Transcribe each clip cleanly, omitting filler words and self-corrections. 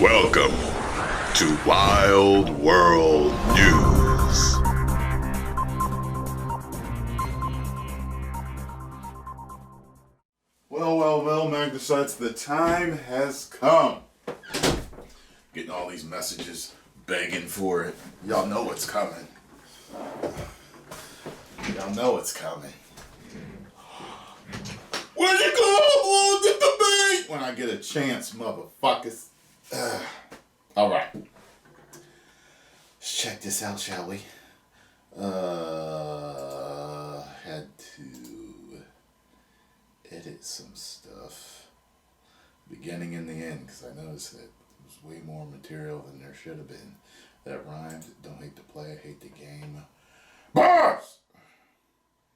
Welcome to Wild World News. Well, Magnus, the time has come. Getting all these messages begging for it. Y'all know what's coming. Y'all know it's coming. Where'd you go? The debate! When I get a chance, motherfuckers. All right. Let's check this out, shall we? Had to edit some stuff. Beginning and the end, because I noticed that there was way more material than there should have been. That rhymed. Don't hate the play, I hate the game. Bars!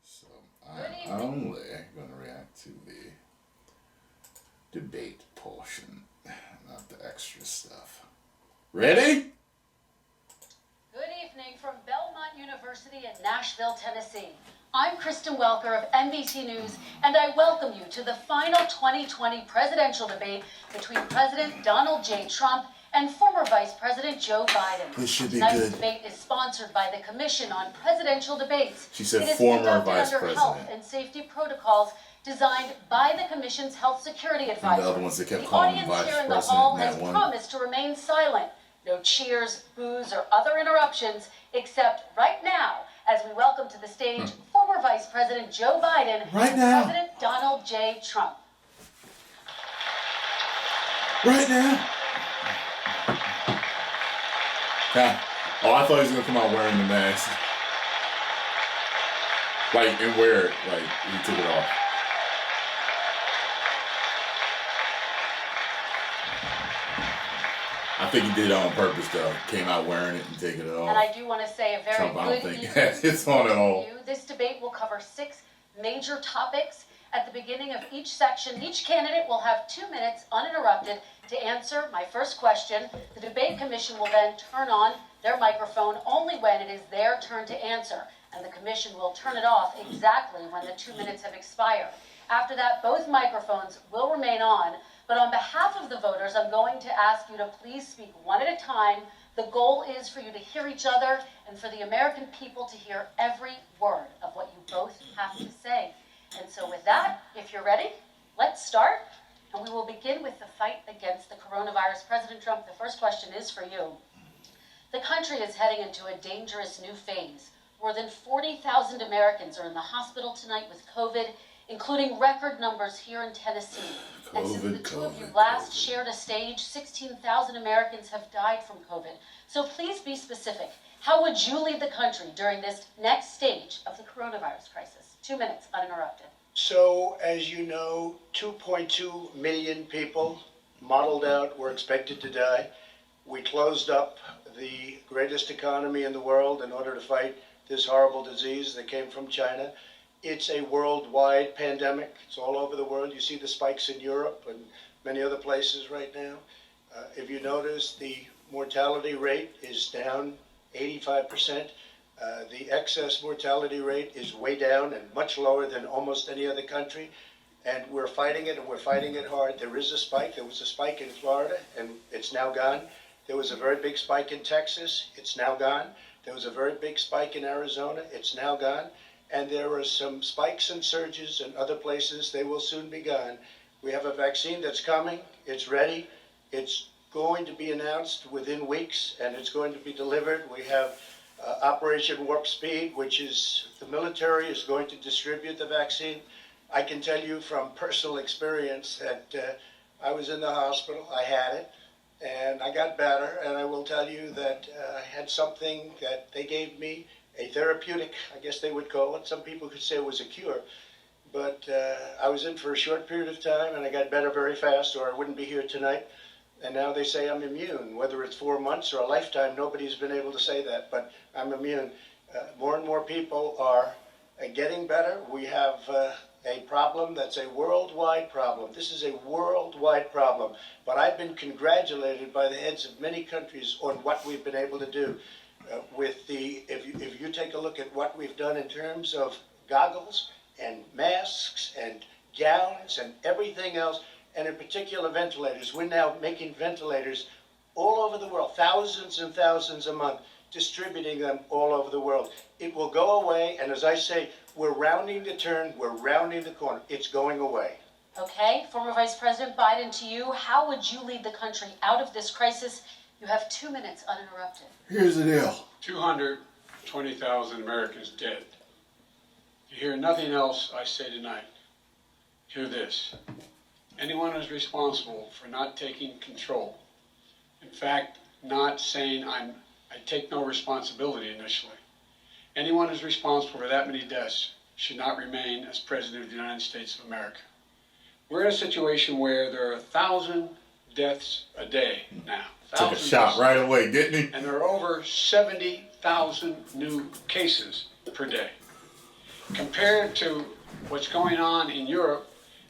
So I'm only going to react to the debate portion, not the extra stuff. Ready? Good evening from Belmont University in Nashville, Tennessee. I'm Kristen Welker of NBC News, and I welcome you to the final 2020 presidential debate between President Donald J. Trump and former Vice President Joe Biden. This should be Tonight's good. debate is sponsored by the Commission on Presidential Debates. She said it is former conducted Vice under health President. and safety protocols designed by the Commission's health security advisor. And the other ones that kept the calling him audience Vice here in the President hall in that has one. promised to remain silent. No cheers, boos, or other interruptions, except right now, as we welcome to the stage former Vice President Joe Biden Right and now. President Donald J. Trump. Right now. Oh, I thought he was going to come out wearing the mask. And wear it. He took it off. I think he did it on purpose, though. Came out wearing it and taking it off. And I do want to say a very Trump, I don't good think evening it's on at all. to you. This debate will cover 6 major topics. At the beginning of each section, each candidate will have 2 minutes uninterrupted to answer my first question. The debate commission will then turn on their microphone only when it is their turn to answer, and the commission will turn it off exactly when the 2 minutes have expired. After that, both microphones will remain on, but on behalf of the voters, I'm going to ask you to please speak one at a time. The goal is for you to hear each other and for the American people to hear every word of what you both have to say. And so with that, if you're ready, let's start. And we will begin with the fight against the coronavirus. President Trump, the first question is for you. The country is heading into a dangerous new phase. More than 40,000 Americans are in the hospital tonight with COVID, including record numbers here in Tennessee. And since the two of you last shared a stage, 16,000 Americans have died from COVID. So please be specific. How would you lead the country during this next stage of the coronavirus crisis? 2 minutes, uninterrupted. So, as you know, 2.2 million people modeled out were expected to die. We closed up the greatest economy in the world in order to fight this horrible disease that came from China. It's a worldwide pandemic. It's all over the world. You see the spikes in Europe and many other places right now. If you notice, the mortality rate is down 85%. The excess mortality rate is way down and much lower than almost any other country. And we're fighting it, and we're fighting it hard. There is a spike. There was a spike in Florida, and it's now gone. There was a very big spike in Texas. It's now gone. There was a very big spike in Arizona. It's now gone. And there are some spikes and surges in other places. They will soon be gone. We have a vaccine that's coming. It's ready. It's going to be announced within weeks, and it's going to be delivered. We have Operation Warp Speed, which is the military is going to distribute the vaccine. I can tell you from personal experience that I was in the hospital. I had it, and I got better. And I will tell you that I had something that they gave me, a therapeutic, I guess they would call it. Some people could say it was a cure. But I was in for a short period of time, and I got better very fast, or I wouldn't be here tonight. And now they say I'm immune. Whether it's 4 months or a lifetime, nobody's been able to say that, but I'm immune. More and more people are getting better. We have a problem that's a worldwide problem. This is a worldwide problem. But I've been congratulated by the heads of many countries on what we've been able to do. If you take a look at what we've done in terms of goggles and masks and gowns and everything else, and in particular ventilators. We're now making ventilators all over the world, thousands and thousands a month, distributing them all over the world. It will go away, and as I say, we're rounding the turn, we're rounding the corner. It's going away. Okay, former Vice President Biden, to you, how would you lead the country out of this crisis? You have 2 minutes uninterrupted. Here's the deal. 220,000 Americans dead. You hear nothing else I say tonight. Hear this. Anyone who's responsible for not taking control, in fact, not saying I take no responsibility initially, anyone who's responsible for that many deaths should not remain as President of the United States of America. We're in a situation where there are 1,000 deaths a day now. Took a shot right away, didn't he? And there are over 70,000 new cases per day. Compared to what's going on in Europe,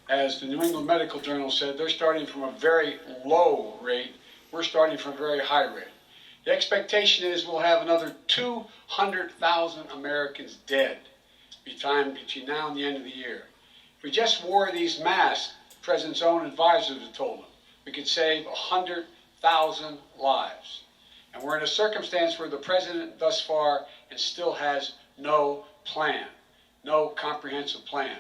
as the New England Medical Journal said, they're starting from a very low rate. We're starting from a very high rate. The expectation is we'll have another 200,000 Americans dead between now and the end of the year. If we just wore these masks, the President's own advisors have told him, we could save 100,000 lives. And we're in a circumstance where the President thus far still has no plan, no comprehensive plan.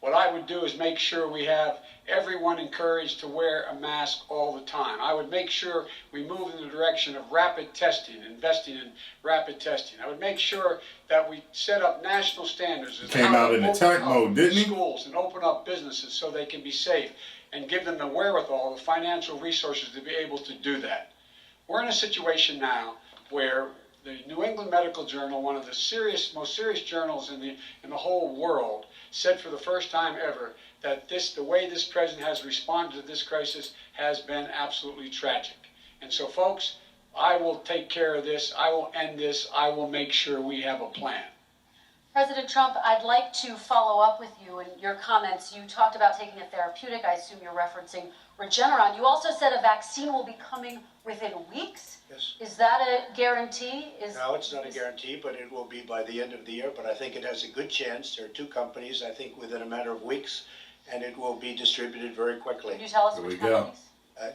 What I would do is make sure we have everyone encouraged to wear a mask all the time. I would make sure we move in the direction of rapid testing, investing in rapid testing. I would make sure that we set up national standards. Came out in attack mode, didn't he? Schools and open up businesses so they can be safe and give them the wherewithal, the financial resources to be able to do that. We're in a situation now where the New England Medical Journal, one of the most serious journals in the whole world, said for the first time ever that the way this president has responded to this crisis has been absolutely tragic. And so, folks, I will take care of this. I will end this. I will make sure we have a plan. President Trump, I'd like to follow up with you in your comments. You talked about taking a therapeutic. I assume you're referencing Regeneron. You also said a vaccine will be coming within weeks. Yes. Is that a guarantee? No, it's not a guarantee, but it will be by the end of the year. But I think it has a good chance. There are two companies, I think, within a matter of weeks, and it will be distributed very quickly. Can you tell us There which we go. companies?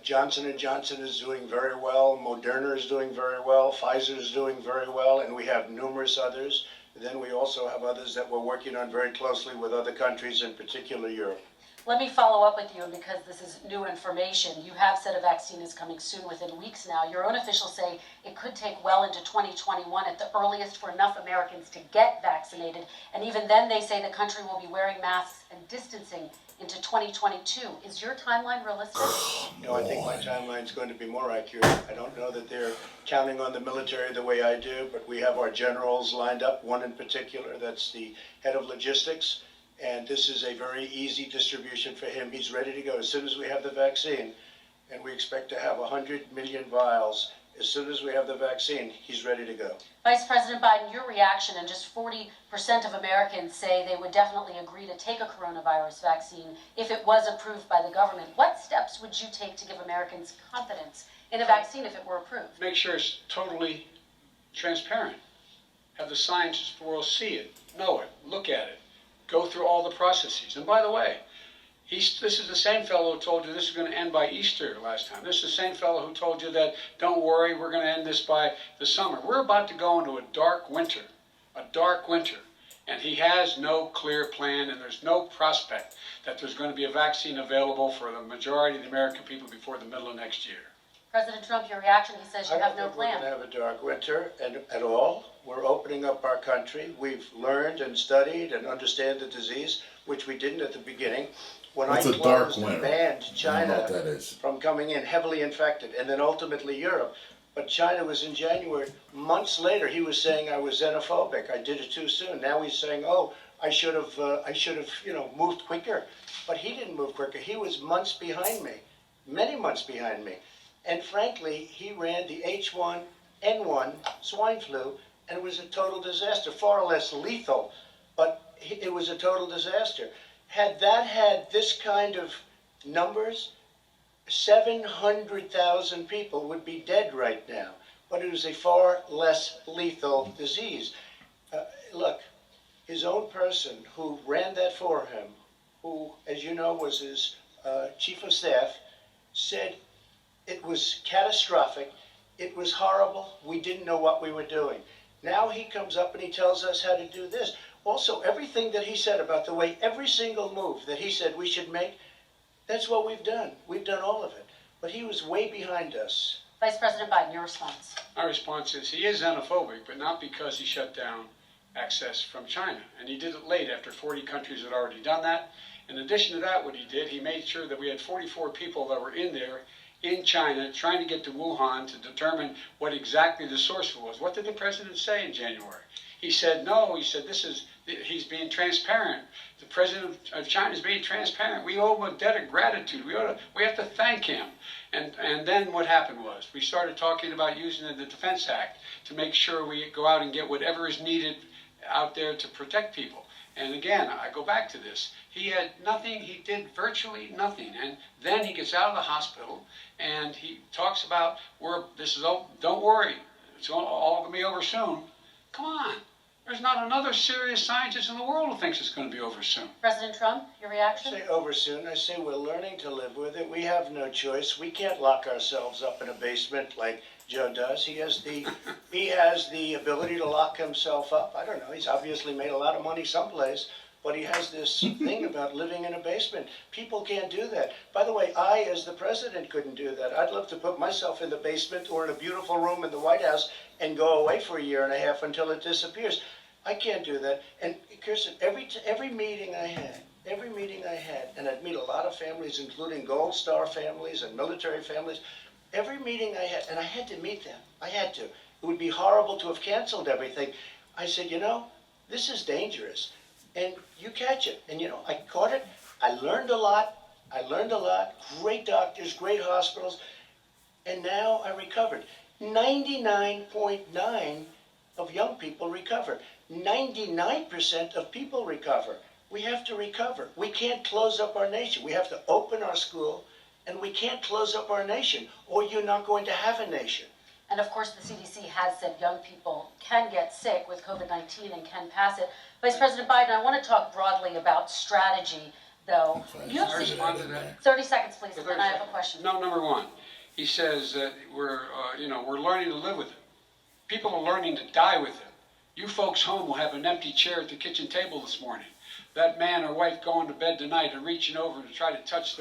Johnson & Johnson is doing very well. Moderna is doing very well. Pfizer is doing very well, and we have numerous others. Then we also have others that we're working on very closely with other countries, in particular Europe. Let me follow up with you, because this is new information. You have said a vaccine is coming soon, within weeks now. Your own officials say it could take well into 2021 at the earliest for enough Americans to get vaccinated. And even then, they say the country will be wearing masks and distancing into 2022. Is your timeline realistic? No, I think my timeline is going to be more accurate. I don't know that they're counting on the military the way I do, but we have our generals lined up, one in particular, that's the head of logistics. And this is a very easy distribution for him. He's ready to go as soon as we have the vaccine. And we expect to have 100 million vials. As soon as we have the vaccine, he's ready to go. Vice President Biden, your reaction, and just 40% of Americans say they would definitely agree to take a coronavirus vaccine if it was approved by the government. What steps would you take to give Americans confidence in a vaccine if it were approved? Make sure it's totally transparent. Have the scientists of the world see it, know it, look at it, go through all the processes. And by the way, this is the same fellow who told you this is going to end by Easter last time. This is the same fellow who told you that, don't worry, we're going to end this by the summer. We're about to go into a dark winter, and he has no clear plan, and there's no prospect that there's going to be a vaccine available for the majority of the American people before the middle of next year. President Trump, your reaction, he says you have no I don't think plan. we're going to have a dark winter at all. We're opening up our country. We've learned and studied and understand the disease, which we didn't at the beginning. When What's I a dark closed and winter? banned I don't know China what that is. from coming in heavily infected, and then ultimately Europe. But China was in January. Months later, he was saying I was xenophobic. I did it too soon. Now he's saying, oh, I should have, moved quicker. But he didn't move quicker. He was months behind me, many months behind me. And frankly, he ran the H1N1 swine flu, and it was a total disaster, far less lethal, but it was a total disaster. Had that had this kind of numbers, 700,000 people would be dead right now, but it was a far less lethal disease. Look, his own person who ran that for him, who, as you know, was his chief of staff, said It was catastrophic. It was horrible. We didn't know what we were doing. Now he comes up and he tells us how to do this. Also, everything that he said about the way every single move that he said we should make, that's what we've done. We've done all of it. But he was way behind us. Vice President Biden, your response. My response is he is xenophobic, but not because he shut down access from China. And he did it late after 40 countries had already done that. In addition to that, what he did, he made sure that we had 44 people that were in there in China trying to get to Wuhan to determine what exactly the source was. What did the president say in January? He said, no, he said, he's being transparent. The president of China is being transparent. We owe him a debt of gratitude. We have to thank him. And then what happened was we started talking about using the Defense Act to make sure we go out and get whatever is needed out there to protect people. And again, I go back to this. He had nothing, he did virtually nothing. And then he gets out of the hospital and he talks about, don't worry, it's all going to be over soon. Come on. There's not another serious scientist in the world who thinks it's going to be over soon. President Trump, your reaction? I say over soon. I say we're learning to live with it. We have no choice. We can't lock ourselves up in a basement like Joe does. He has the ability to lock himself up. I don't know. He's obviously made a lot of money someplace, but he has this thing about living in a basement. People can't do that. By the way, I, as the president, couldn't do that. I'd love to put myself in the basement or in a beautiful room in the White House and go away for a year and a half until it disappears. I can't do that. And Kirsten, every meeting I had, and I'd meet a lot of families, including Gold Star families and military families, every meeting I had, and I had to meet them. I had to. It would be horrible to have canceled everything. I said, this is dangerous. And you catch it. And, I caught it. I learned a lot. Great doctors, great hospitals. And now I recovered. 99.9 of young people recover. 99% of people recover. We have to recover. We can't close up our nation. We have to open our school, and we can't close up our nation, or you're not going to have a nation. And of course, the CDC has said young people can get sick with COVID-19 and can pass it. Vice President Biden, I want to talk broadly about strategy, though. You have 30 seconds, please, and then I have a question. No, number one, he says that we're learning to live with it. People are learning to die with it. You folks home will have an empty chair at the kitchen table this morning. That man or wife going to bed tonight and reaching over to try to touch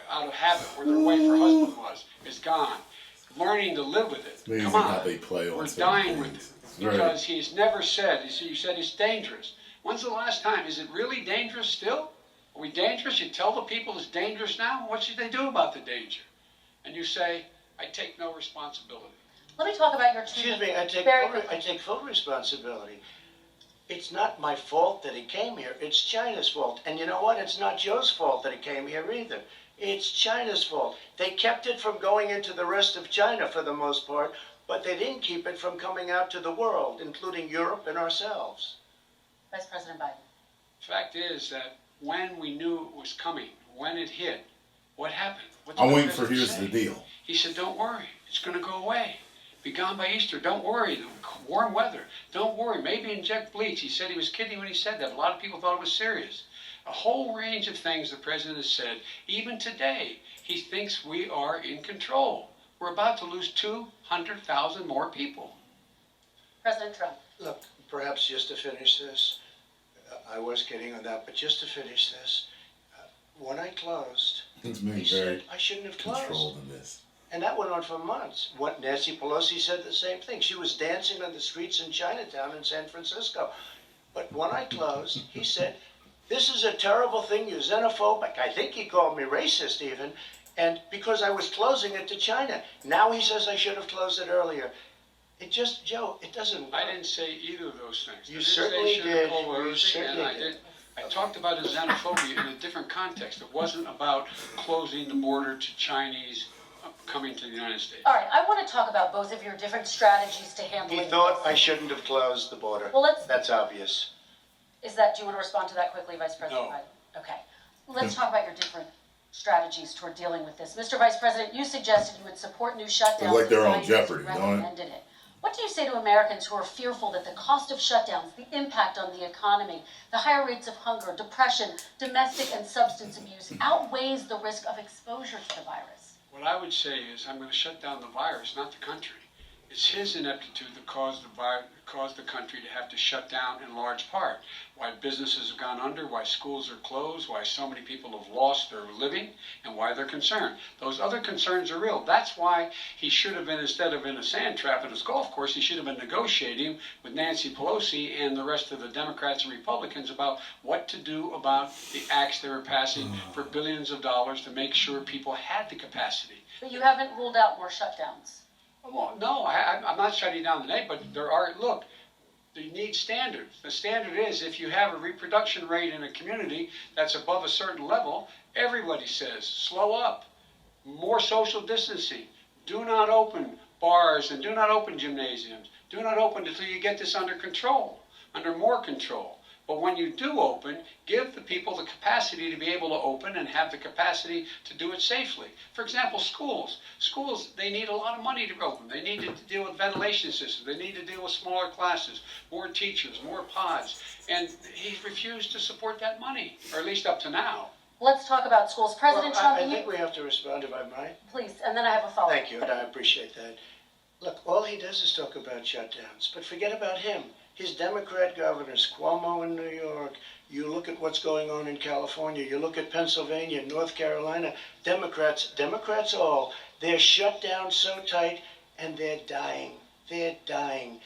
out of habit where their wife or husband was, is gone. Learning to live with it. Come on. We're dying with it. Because he's never said, you said it's dangerous. When's the last time? Is it really dangerous still? Are we dangerous? You tell the people it's dangerous now? What should they do about the danger? And you say, I take no responsibility. Let me talk about your two. Excuse me, I take full responsibility. It's not my fault that he came here. It's China's fault. And you know what? It's not Joe's fault that he came here either. It's China's fault. They kept it from going into the rest of China for the most part, but they didn't keep it from coming out to the world, including Europe and ourselves. Vice President Biden. The fact is that when we knew it was coming, when it hit, what happened? I'm waiting for here's the deal. He said, don't worry, it's going to go away. Be gone by Easter. Don't worry. Warm weather. Don't worry. Maybe inject bleach. He said he was kidding when he said that. A lot of people thought it was serious. A whole range of things the president has said. Even today, he thinks we are in control. We're about to lose 200,000 more people. President Trump. Look, perhaps just to finish this, I was kidding on that, but just to finish this, when I closed, he said I shouldn't have closed. In this. And that went on for months. Nancy Pelosi said the same thing. She was dancing on the streets in Chinatown in San Francisco. But when I closed, he said, this is a terrible thing, you're xenophobic. I think he called me racist even. And because I was closing it to China. Now he says I should have closed it earlier. Joe, it doesn't work. I didn't say either of those things. You certainly did. You certainly did. I talked about his xenophobia in a different context. It wasn't about closing the border to Chinese coming to the United States. All right, I want to talk about both of your different strategies to handle He thought I shouldn't have closed the border. Well, that's obvious. Do you want to respond to that quickly, Vice President No. Biden? Okay. Let's talk about your different strategies toward dealing with this. Mr. Vice President, you suggested you would support new shutdowns. Like they're on and Jeopardy, don't it? recommended it. What do you say to Americans who are fearful that the cost of shutdowns, the impact on the economy, the higher rates of hunger, depression, domestic and substance abuse outweighs the risk of exposure to the virus? What I would say is I'm going to shut down the virus, not the country. It's his ineptitude that caused the country to have to shut down in large part. Why businesses have gone under, why schools are closed, why so many people have lost their living, and why they're concerned. Those other concerns are real. That's why he should have been, instead of in a sand trap at his golf course, he should have been negotiating with Nancy Pelosi and the rest of the Democrats and Republicans about what to do about the acts they were passing for billions of dollars to make sure people had the capacity. But you haven't ruled out more shutdowns. Well, no, I'm not shutting down the name, but there are, look, you need standards. The standard is if you have a reproduction rate in a community that's above a certain level, everybody says, slow up, more social distancing, do not open bars and do not open gymnasiums, do not open until you get this under control, under more control. But when you do open, give the people the capacity to be able to open and have the capacity to do it safely. For example, schools. Schools, they need a lot of money to open. They need to deal with ventilation systems. They need to deal with smaller classes, more teachers, more pods. And he's refused to support that money, or at least up to now. Let's talk about schools. President Trump, I think we have to respond, if I might. please, and then I have a follow-up. Thank you, and I appreciate that. Look, all he does is talk about shutdowns, but forget about him. His Democrat governors, Cuomo in New York, you look at what's going on in California, you look at Pennsylvania, North Carolina, Democrats all, they're shut down so tight and they're dying. They're dying.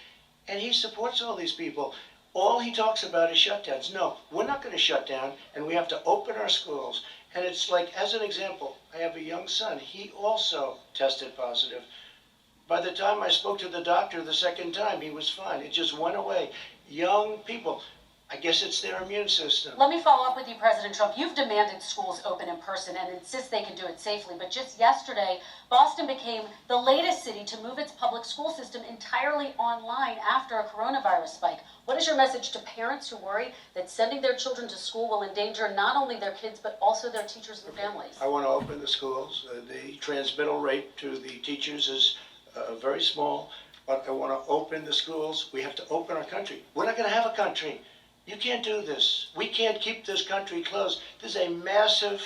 And he supports all these people. All he talks about is shutdowns. No, we're not going to shut down, and we have to open our schools. And it's like, as an example, I have a young son. He also tested positive. By the time I spoke to the doctor the second time, he was fine. It just went away. Young people, I guess it's their immune system. Let me follow up with you, President Trump. You've demanded schools open in person and insist they can do it safely. But just yesterday, Boston became the latest city to move its public school system entirely online after a coronavirus spike. What is your message to parents who worry that sending their children to school will endanger not only their kids, but also their teachers and families? I want to open the schools. The transmittal rate to the teachers is very small, but I want to open the schools. We have to open our country. We're not going to have a country. You can't do this. We can't keep this country closed. This is a massive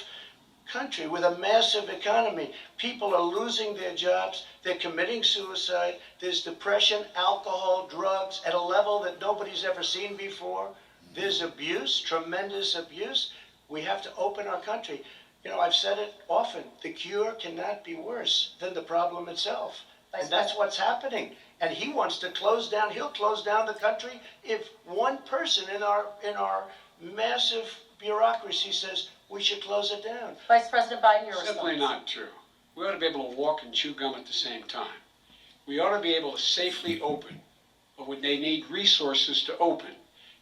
country with a massive economy. People are losing their jobs. They're committing suicide. There's depression, alcohol, drugs at a level that nobody's ever seen before. There's abuse, tremendous abuse. We have to open our country. You know, I've said it often. The cure cannot be worse than the problem itself. And that's what's happening. And he wants to close down. He'll close down the country if one person in our massive bureaucracy says we should close it down. Vice President Biden, your response. Simply not true. We ought to be able to walk and chew gum at the same time. We ought to be able to safely open, but when they need resources to open.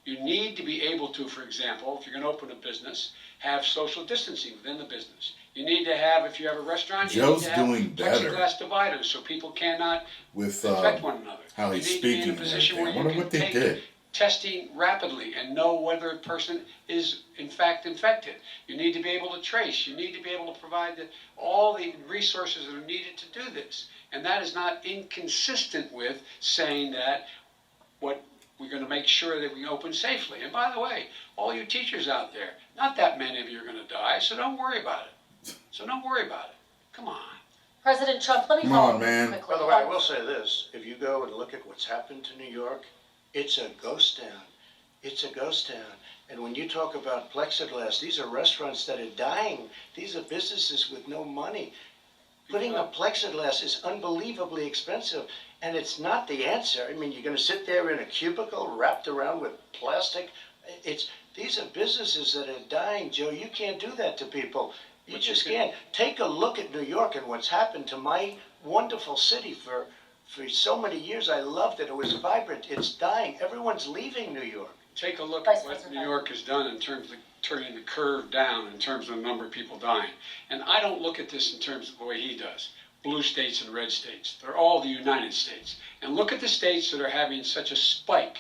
You need to be able to, for example, if you're going to open a business, have social distancing within the business. You need to have, if you have a restaurant, you Joe's need to have doing better plexiglass dividers so people cannot with infect one another. how You he's need to be in speaking a and position everything. where I you wonder can what they take did. testing rapidly and know whether a person is in fact infected. You need to be able to trace. You need to be able to provide all the resources that are needed to do this. And that is not inconsistent with saying that what we're going to make sure that we open safely. And by the way, all you teachers out there, not that many of you are going to die, so don't worry about it. So don't worry about it. Come on. President Trump, let me Come follow on, up man. quickly. By the way, I will say this. If you go and look at what's happened to New York, it's a ghost town. It's a ghost town. And when you talk about plexiglass, these are restaurants that are dying. These are businesses with no money. Putting up plexiglass is unbelievably expensive, and it's not the answer. I mean, you're going to sit there in a cubicle wrapped around with plastic. These are businesses that are dying, Joe. You can't do that to people. You just can't. Take a look at New York and what's happened to my wonderful city for so many years. I loved it. It was vibrant. It's dying. Everyone's leaving New York. Take a look Vice at what President New York has done in terms of turning the curve down in terms of the number of people dying. And I don't look at this in terms of the way he does. Blue states and red states. They're all the United States. And look at the states that are having such a spike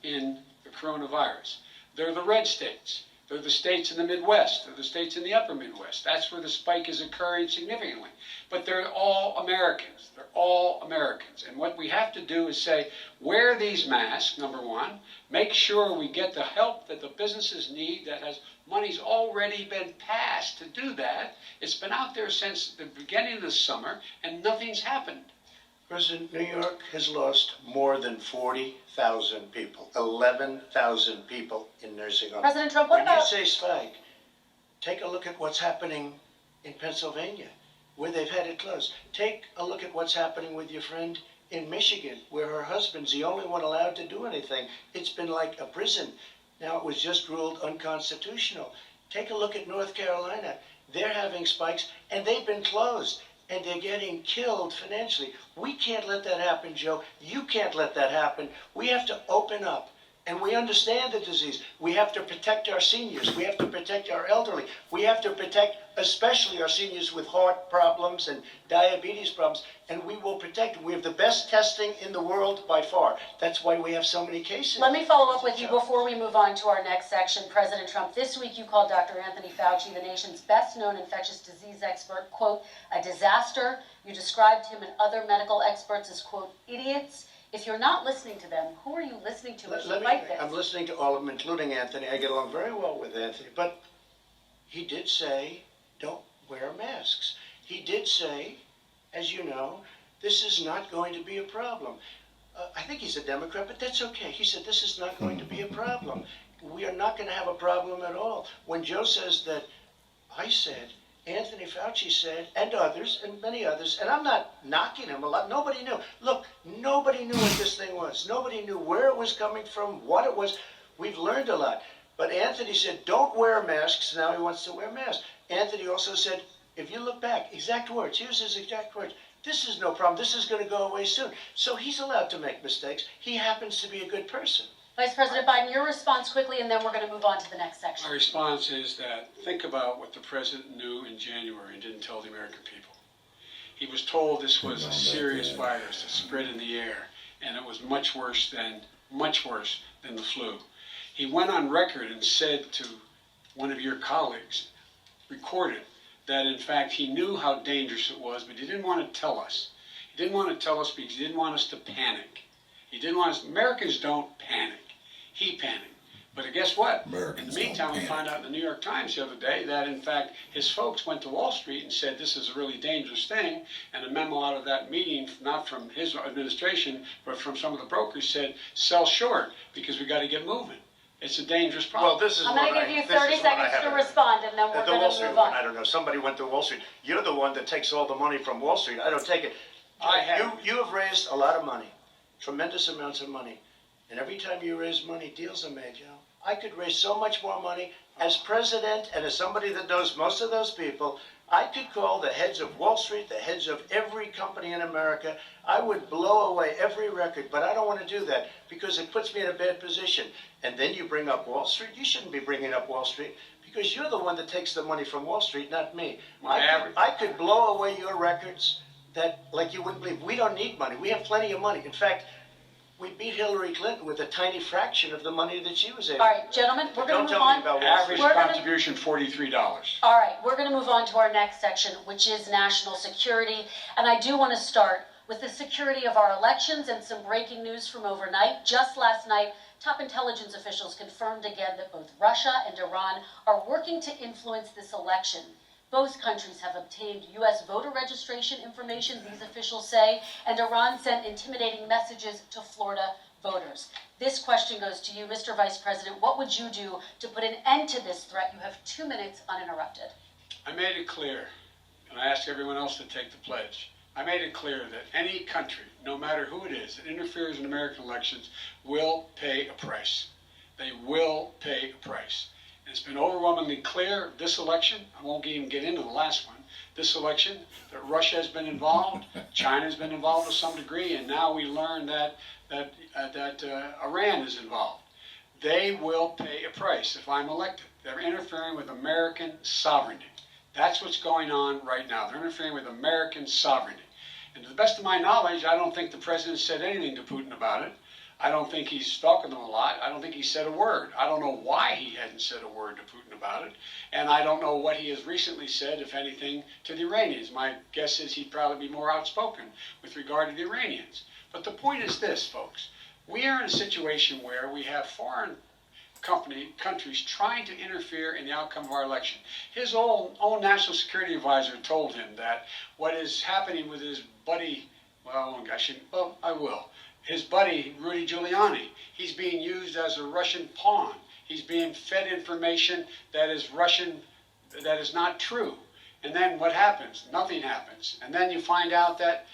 in the coronavirus. They're the red states. They're the states in the Midwest. They're the states in the upper Midwest. That's where the spike is occurring significantly. But they're all Americans. They're all Americans. And what we have to do is say, wear these masks, number one. Make sure we get the help that the businesses need that has money's already been passed to do that. It's been out there since the beginning of the summer, and nothing's happened. President, New York has lost more than 40,000 people, 11,000 people in nursing homes. President Trump, what when about... you say spike, take a look at what's happening in Pennsylvania, where they've had it closed. Take a look at what's happening with your friend in Michigan, where her husband's the only one allowed to do anything. It's been like a prison. Now it was just ruled unconstitutional. Take a look at North Carolina. They're having spikes, and they've been closed. And they're getting killed financially. We can't let that happen, Joe. You can't let that happen. We have to open up. And we understand the disease. We have to protect our seniors. We have to protect our elderly. We have to protect especially our seniors with heart problems and diabetes problems. And we will protect them. We have the best testing in the world by far. That's why we have so many cases. Let me follow up with you before we move on to our next section. President Trump, this week you called Dr. Anthony Fauci, the nation's best-known infectious disease expert, quote, a disaster. You described him and other medical experts as, quote, idiots. If you're not listening to them, who are you listening to as you fight this? I'm listening to all of them, including Anthony. I get along very well with Anthony. But he did say, don't wear masks. He did say, as you know, this is not going to be a problem. I think he's a Democrat, but that's okay. He said this is not going to be a problem. We are not going to have a problem at all. When Joe says that, I said, Anthony Fauci said, and others, and many others, and I'm not knocking him a lot. Nobody knew. Look, nobody knew what this thing was. Nobody knew where it was coming from, what it was. We've learned a lot. But Anthony said, don't wear masks. Now he wants to wear masks. Anthony also said, if you look back, exact words, here's his exact words. This is no problem. This is going to go away soon. So he's allowed to make mistakes. He happens to be a good person. Vice President Biden, your response quickly, and then we're going to move on to the next section. My response is that think about what the president knew in January and didn't tell the American people. He was told this was a serious virus that spread in the air, and it was much worse than the flu. He went on record and said to one of your colleagues, recorded, that in fact he knew how dangerous it was, but he didn't want to tell us. He didn't want to tell us because he didn't want us to panic. He didn't want us, Americans don't panic. He panicked. But guess what? In the meantime, we found out in the New York Times the other day that, in fact, his folks went to Wall Street and said this is a really dangerous thing. And a memo out of that meeting, not from his administration, but from some of the brokers, said sell short because we got to get moving. It's a dangerous problem. Well, this is I'm going to give you 30 seconds to respond, and then we're going to move on. I don't know. Somebody went to Wall Street. You're the one that takes all the money from Wall Street. I don't take it. I have. You have raised a lot of money, tremendous amounts of money. And every time you raise money, deals are made, Joe. I could raise so much more money as president and as somebody that knows most of those people. I could call the heads of Wall Street, the heads of every company in America. I would blow away every record, but I don't want to do that because it puts me in a bad position. And then you bring up Wall Street. You shouldn't be bringing up Wall Street because you're the one that takes the money from Wall Street, not me. I could blow away your records that, like you wouldn't believe. We don't need money. We have plenty of money. In fact, we beat Hillary Clinton with a tiny fraction of the money that she was able. All right, gentlemen, we're going to move on. Average contribution, $43. All right, we're going to move on to our next section, which is national security. And I do want to start with the security of our elections and some breaking news from overnight. Just last night, top intelligence officials confirmed again that both Russia and Iran are working to influence this election. Both countries have obtained U.S. voter registration information, these officials say, and Iran sent intimidating messages to Florida voters. This question goes to you, Mr. Vice President. What would you do to put an end to this threat? You have 2 minutes uninterrupted. I made it clear, and I ask everyone else to take the pledge. I made it clear that any country, no matter who it is, that interferes in American elections will pay a price. They will pay a price. And it's been overwhelmingly clear this election, I won't even get into the last one, this election, that Russia has been involved, China has been involved to some degree, and now we learn that Iran is involved. They will pay a price if I'm elected. They're interfering with American sovereignty. That's what's going on right now. They're interfering with American sovereignty. And to the best of my knowledge, I don't think the president said anything to Putin about it. I don't think he's stalking them a lot. I don't think he said a word. I don't know why he hadn't said a word to Putin about it. And I don't know what he has recently said, if anything, to the Iranians. My guess is he'd probably be more outspoken with regard to the Iranians. But the point is this, folks. We are in a situation where we have foreign countries trying to interfere in the outcome of our election. His own national security advisor told him that what is happening with his buddy, I will. His buddy, Rudy Giuliani, he's being used as a Russian pawn. He's being fed information that is Russian, that is not true. And then what happens? Nothing happens. And then you find out that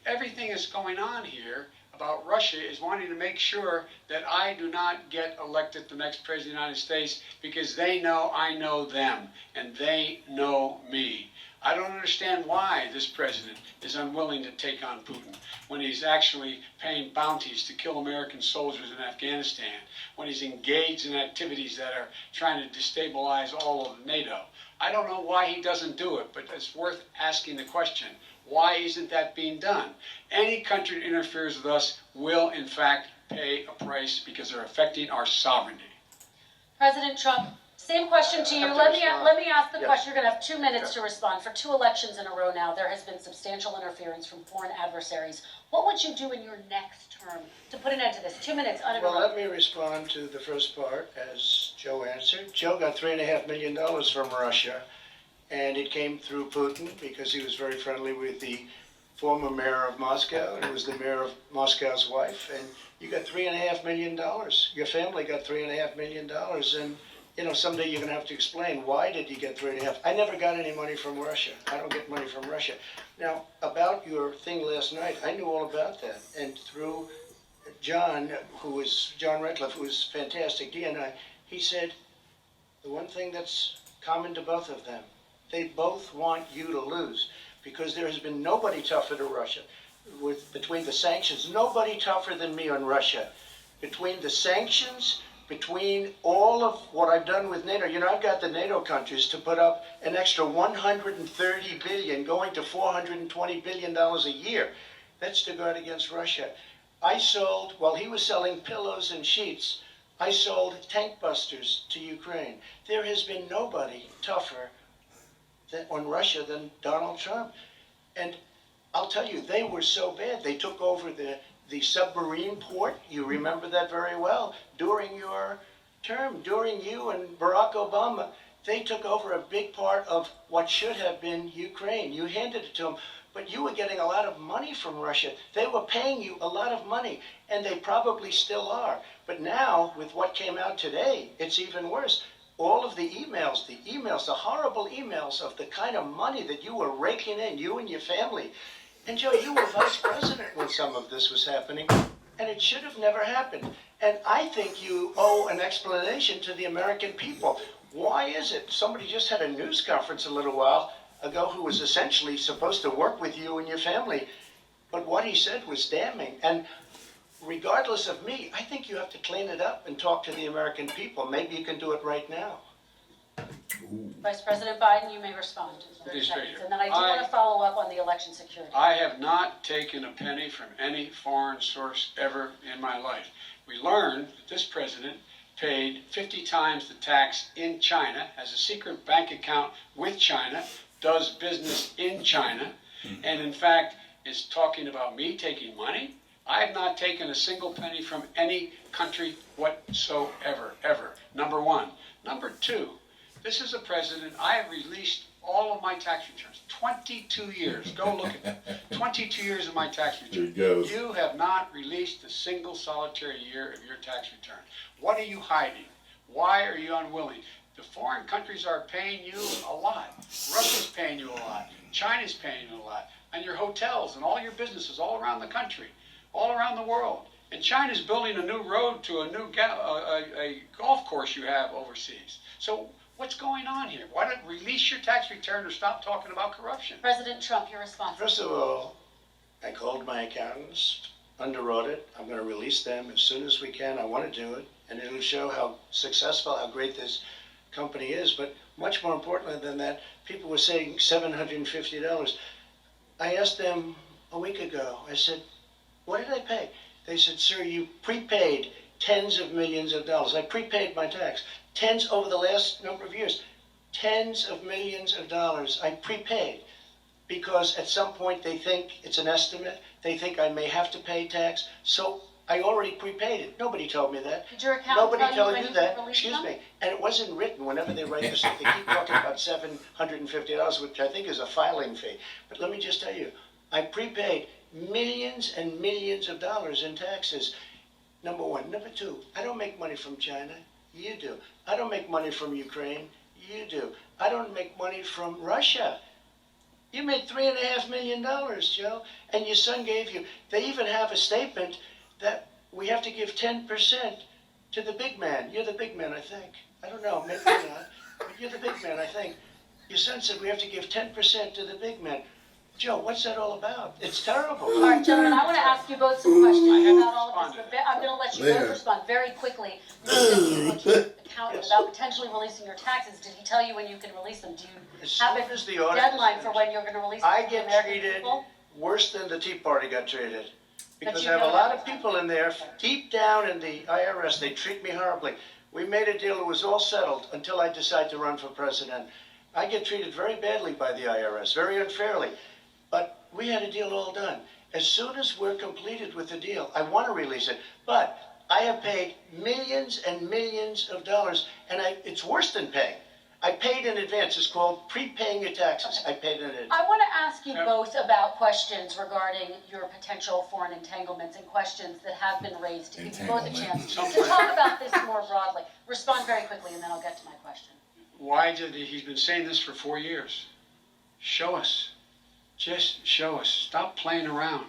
everything that's going on here about Russia is wanting to make sure that I do not get elected the next president of the United States because they know I know them and they know me. I don't understand why this president is unwilling to take on Putin when he's actually paying bounties to kill American soldiers in Afghanistan, when he's engaged in activities that are trying to destabilize all of NATO. I don't know why he doesn't do it, but it's worth asking the question. Why isn't that being done? Any country that interferes with us will, in fact, pay a price because they're affecting our sovereignty. President Trump, same question to you. Let me ask the question. You're going to have 2 minutes to respond. For 2 elections in a row now, there has been substantial interference from foreign adversaries. What would you do in your next term to put an end to this? 2 minutes uninterrupted. Well, let me respond to the first part as Joe answered. Joe got $3.5 million from Russia, and it came through Putin because he was very friendly with the former mayor of Moscow, and it was the mayor of Moscow's wife, and you got $3.5 million. Your family got $3.5 million, and someday you're going to have to explain why did you get 3.5. I never got any money from Russia. I don't get money from Russia. Now, about your thing last night, I knew all about that, and through John Ratcliffe, who was fantastic, DNI, he said the one thing that's common to both of them, they both want you to lose, because there has been nobody tougher to Russia. Between the sanctions, nobody tougher than me on Russia. Between the sanctions, between all of what I've done with NATO, I've got the NATO countries to put up an extra $130 billion, going to $420 billion a year. That's to guard against Russia. I sold, while he was selling pillows and sheets, I sold tank busters to Ukraine. There has been nobody tougher on Russia than Donald Trump. And I'll tell you, they were so bad. They took over the submarine port. You remember that very well. During your term, during you and Barack Obama, they took over a big part of what should have been Ukraine. You handed it to them, but you were getting a lot of money from Russia. They were paying you a lot of money, and they probably still are. But now, with what came out today, it's even worse. All of the emails, the horrible emails of the kind of money that you were raking in, you and your family. And Joe, you were vice president when some of this was happening, and it should have never happened. And I think you owe an explanation to the American people. Why is it? Somebody just had a news conference a little while ago who was essentially supposed to work with you and your family, but what he said was damning. And regardless of me, I think you have to clean it up and talk to the American people. Maybe you can do it right now. Vice President Biden, you may respond in 30 seconds. And then I do want to follow up on the election security. I have not taken a penny from any foreign source ever in my life. We learned that this president paid 50 times the tax in China, has a secret bank account with China, does business in China, and in fact is talking about me taking money. I have not taken a single penny from any country whatsoever, ever. Number one. Number two, this is a president, I have released all of my tax returns. 22 years. Go look at them. 22 years of my tax return. There he goes. You have not released a single solitary year of your tax return. What are you hiding? Why are you unwilling? The foreign countries are paying you a lot. Russia's paying you a lot. China's paying you a lot. And your hotels and all your businesses all around the country, all around the world. And China's building a new road to a new a golf course you have overseas. So what's going on here? Why don't release your tax return or stop talking about corruption? President Trump, your response. First of all, I called my accountants under audit. I'm going to release them as soon as we can. I want to do it, and it'll show how successful, how great this company is. But much more importantly than that, people were saying $750. I asked them a week ago, I said, what did I pay? They said, sir, you prepaid tens of millions of dollars. I prepaid my tax. Tens over the last number of years. Tens of millions of dollars I prepaid because at some point they think it's an estimate. They think I may have to pay tax. So I already prepaid it. Nobody told me that. Did your accountant Nobody tell told you you when that. you could release Excuse them? me. And it wasn't written whenever they write this. They keep talking about $750, which I think is a filing fee. But let me just tell you, I prepaid millions and millions of dollars in taxes. Number one. Number two, I don't make money from China. You do. I don't make money from Ukraine. You do. I don't make money from Russia. You made $3.5 million, Joe, and your son gave you. They even have a statement that we have to give 10% to the big man. You're the big man, I think. I don't know, maybe not, but you're the big man, I think. Your son said we have to give 10% to the big man. Joe, what's that all about? It's terrible. All right, gentlemen, I want to ask you both some questions about all of this. responded. But I'm going to let you Yeah. both respond very quickly. You said to your accountant about potentially releasing your taxes. Did he tell you when you can release them? Do you As have soon a as the audit deadline is for when you're going to release them I to the get American treated people? worse than the Tea Party got treated. Because you I have a know lot that. of people in there, deep down in the IRS, they treat me horribly. We made a deal, it was all settled until I decide to run for president. I get treated very badly by the IRS, very unfairly. But we had a deal all done. As soon as we're completed with the deal, I want to release it. But I have paid millions and millions of dollars, and it's worse than paying. I paid in advance. It's called prepaying your taxes. I paid in advance. I want to ask you Yep. both about questions regarding your potential foreign entanglements and questions that have been raised to give you both a chance to talk about this more broadly. Respond very quickly, and then I'll get to my question. Why did he's been saying this for 4 years? Show us. Just show us. Stop playing around.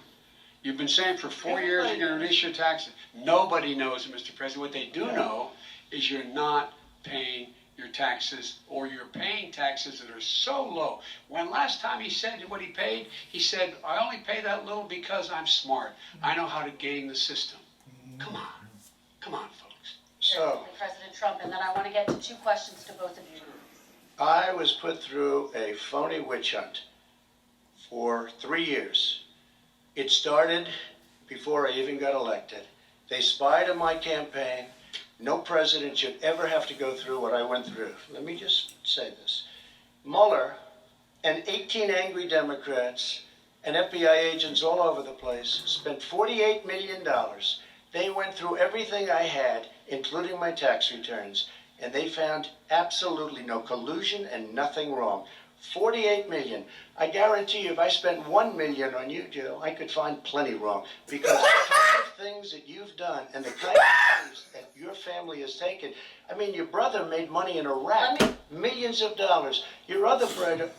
You've been saying for 4 years you're going to release your taxes. Nobody knows, Mr. President. What they do know is you're not paying your taxes, or you're paying taxes that are so low. When last time he said what he paid, he said, I only pay that little because I'm smart. I know how to game the system. Come on. Come on, folks. So, President Trump, and then I want to get to two questions to both of you. I was put through a phony witch hunt for 3 years. It started before I even got elected. They spied on my campaign. No president should ever have to go through what I went through. Let me just say this. Mueller and 18 angry Democrats and FBI agents all over the place spent $48 million. They went through everything I had, including my tax returns, and they found absolutely no collusion and nothing wrong. 48 million. I guarantee you, if I spent 1 million on you, Joe, I could find plenty wrong. Because the kind of things that you've done and the kind of things that your family has taken. I mean, your brother made money in Iraq, millions of dollars. Your other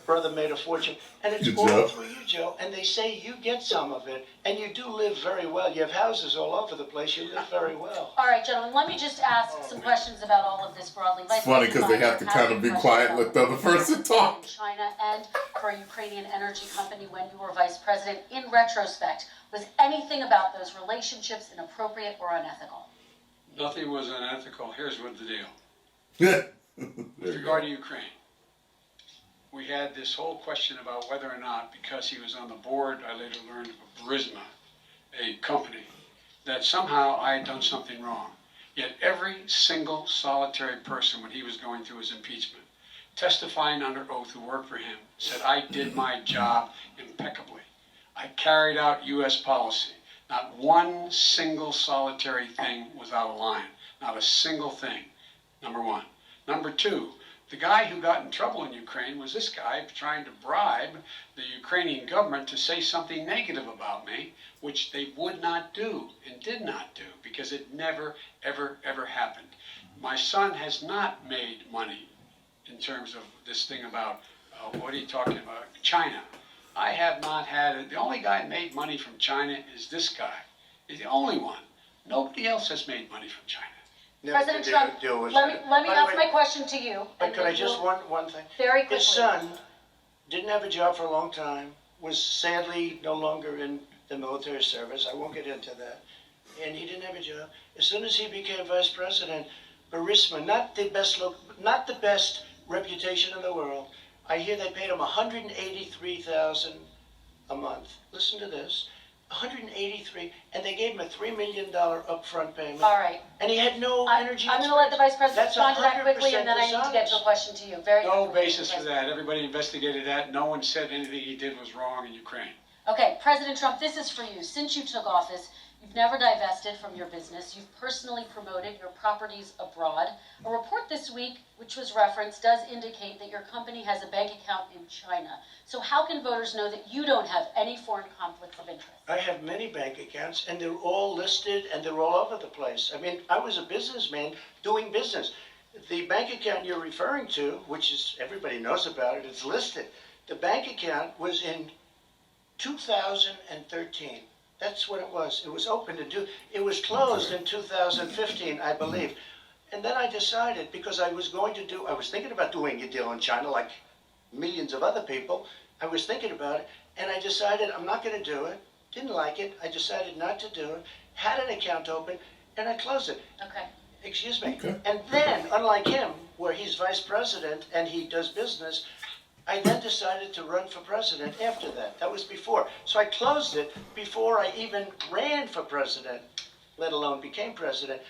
brother made a fortune, and it's Good all job. through you, Joe. And they say you get some of it, and you do live very well. You have houses all over the place. You live very well. All right, gentlemen, let me just ask some questions about all of this broadly. It's funny because they have to kind of be quiet and let the other person talk. China and for a Ukrainian energy company when you were vice president. In retrospect, was anything about those relationships inappropriate or unethical? Nothing was unethical. Here's what the deal. There With you regard go. to Ukraine, we had this whole question about whether or not, because he was on the board, I later learned of Burisma, a company, that somehow I had done something wrong. Yet every single solitary person, when he was going through his impeachment, testifying under oath who worked for him, said I did my job impeccably. I carried out U.S. policy. Not one single solitary thing was out of line. Not a single thing, number one. Number two, the guy who got in trouble in Ukraine was this guy trying to bribe the Ukrainian government to say something negative about me, which they would not do and did not do because it never, ever, ever happened. My son has not made money in terms of this thing about, what are you talking about, China. I have not had it. The only guy that made money from China is this guy. He's the only one. Nobody else has made money from China. Never President did Trump, deal with let me that. By the ask way, my question to you. But and could I then just we'll- one thing? Very quickly. His son didn't have a job for a long time, was sadly no longer in the military service. I won't get into that. And he didn't have a job. As soon as he became vice president, Burisma, not the best reputation in the world. I hear they paid him $183,000 a month. Listen to this. 183, and they gave him a $3 million upfront payment. All right. And he had no energy. I'm going to let the Vice President That's respond to that quickly, 100% and then I need to get to a dishonest. question to you. Very No quickly, basis for Mr. that. Everybody investigated that. No one said anything he did was wrong in Ukraine. Okay, President Trump, this is for you. Since you took office, you've never divested from your business. You've personally promoted your properties abroad. A report this week, which was referenced, does indicate that your company has a bank account in China. So how can voters know that you don't have any foreign conflicts of interest? I have many bank accounts, and they're all listed, and they're all over the place. I mean, I was a businessman doing business. The bank account you're referring to, which is, everybody knows about it, it's listed. The bank account was in 2013. That's what it was. It was open to do. It was closed in 2015, I believe. And then I decided, because I was thinking about doing a deal in China like millions of other people. I was thinking about it, and I decided I'm not going to do it. Didn't like it. I decided not to do it. Had an account open, and I closed it. Okay. Excuse me. Okay. And then, unlike him, where he's vice president and he does business, I then decided to run for president after that. That was before. So I closed it before I even ran for president, let alone became president.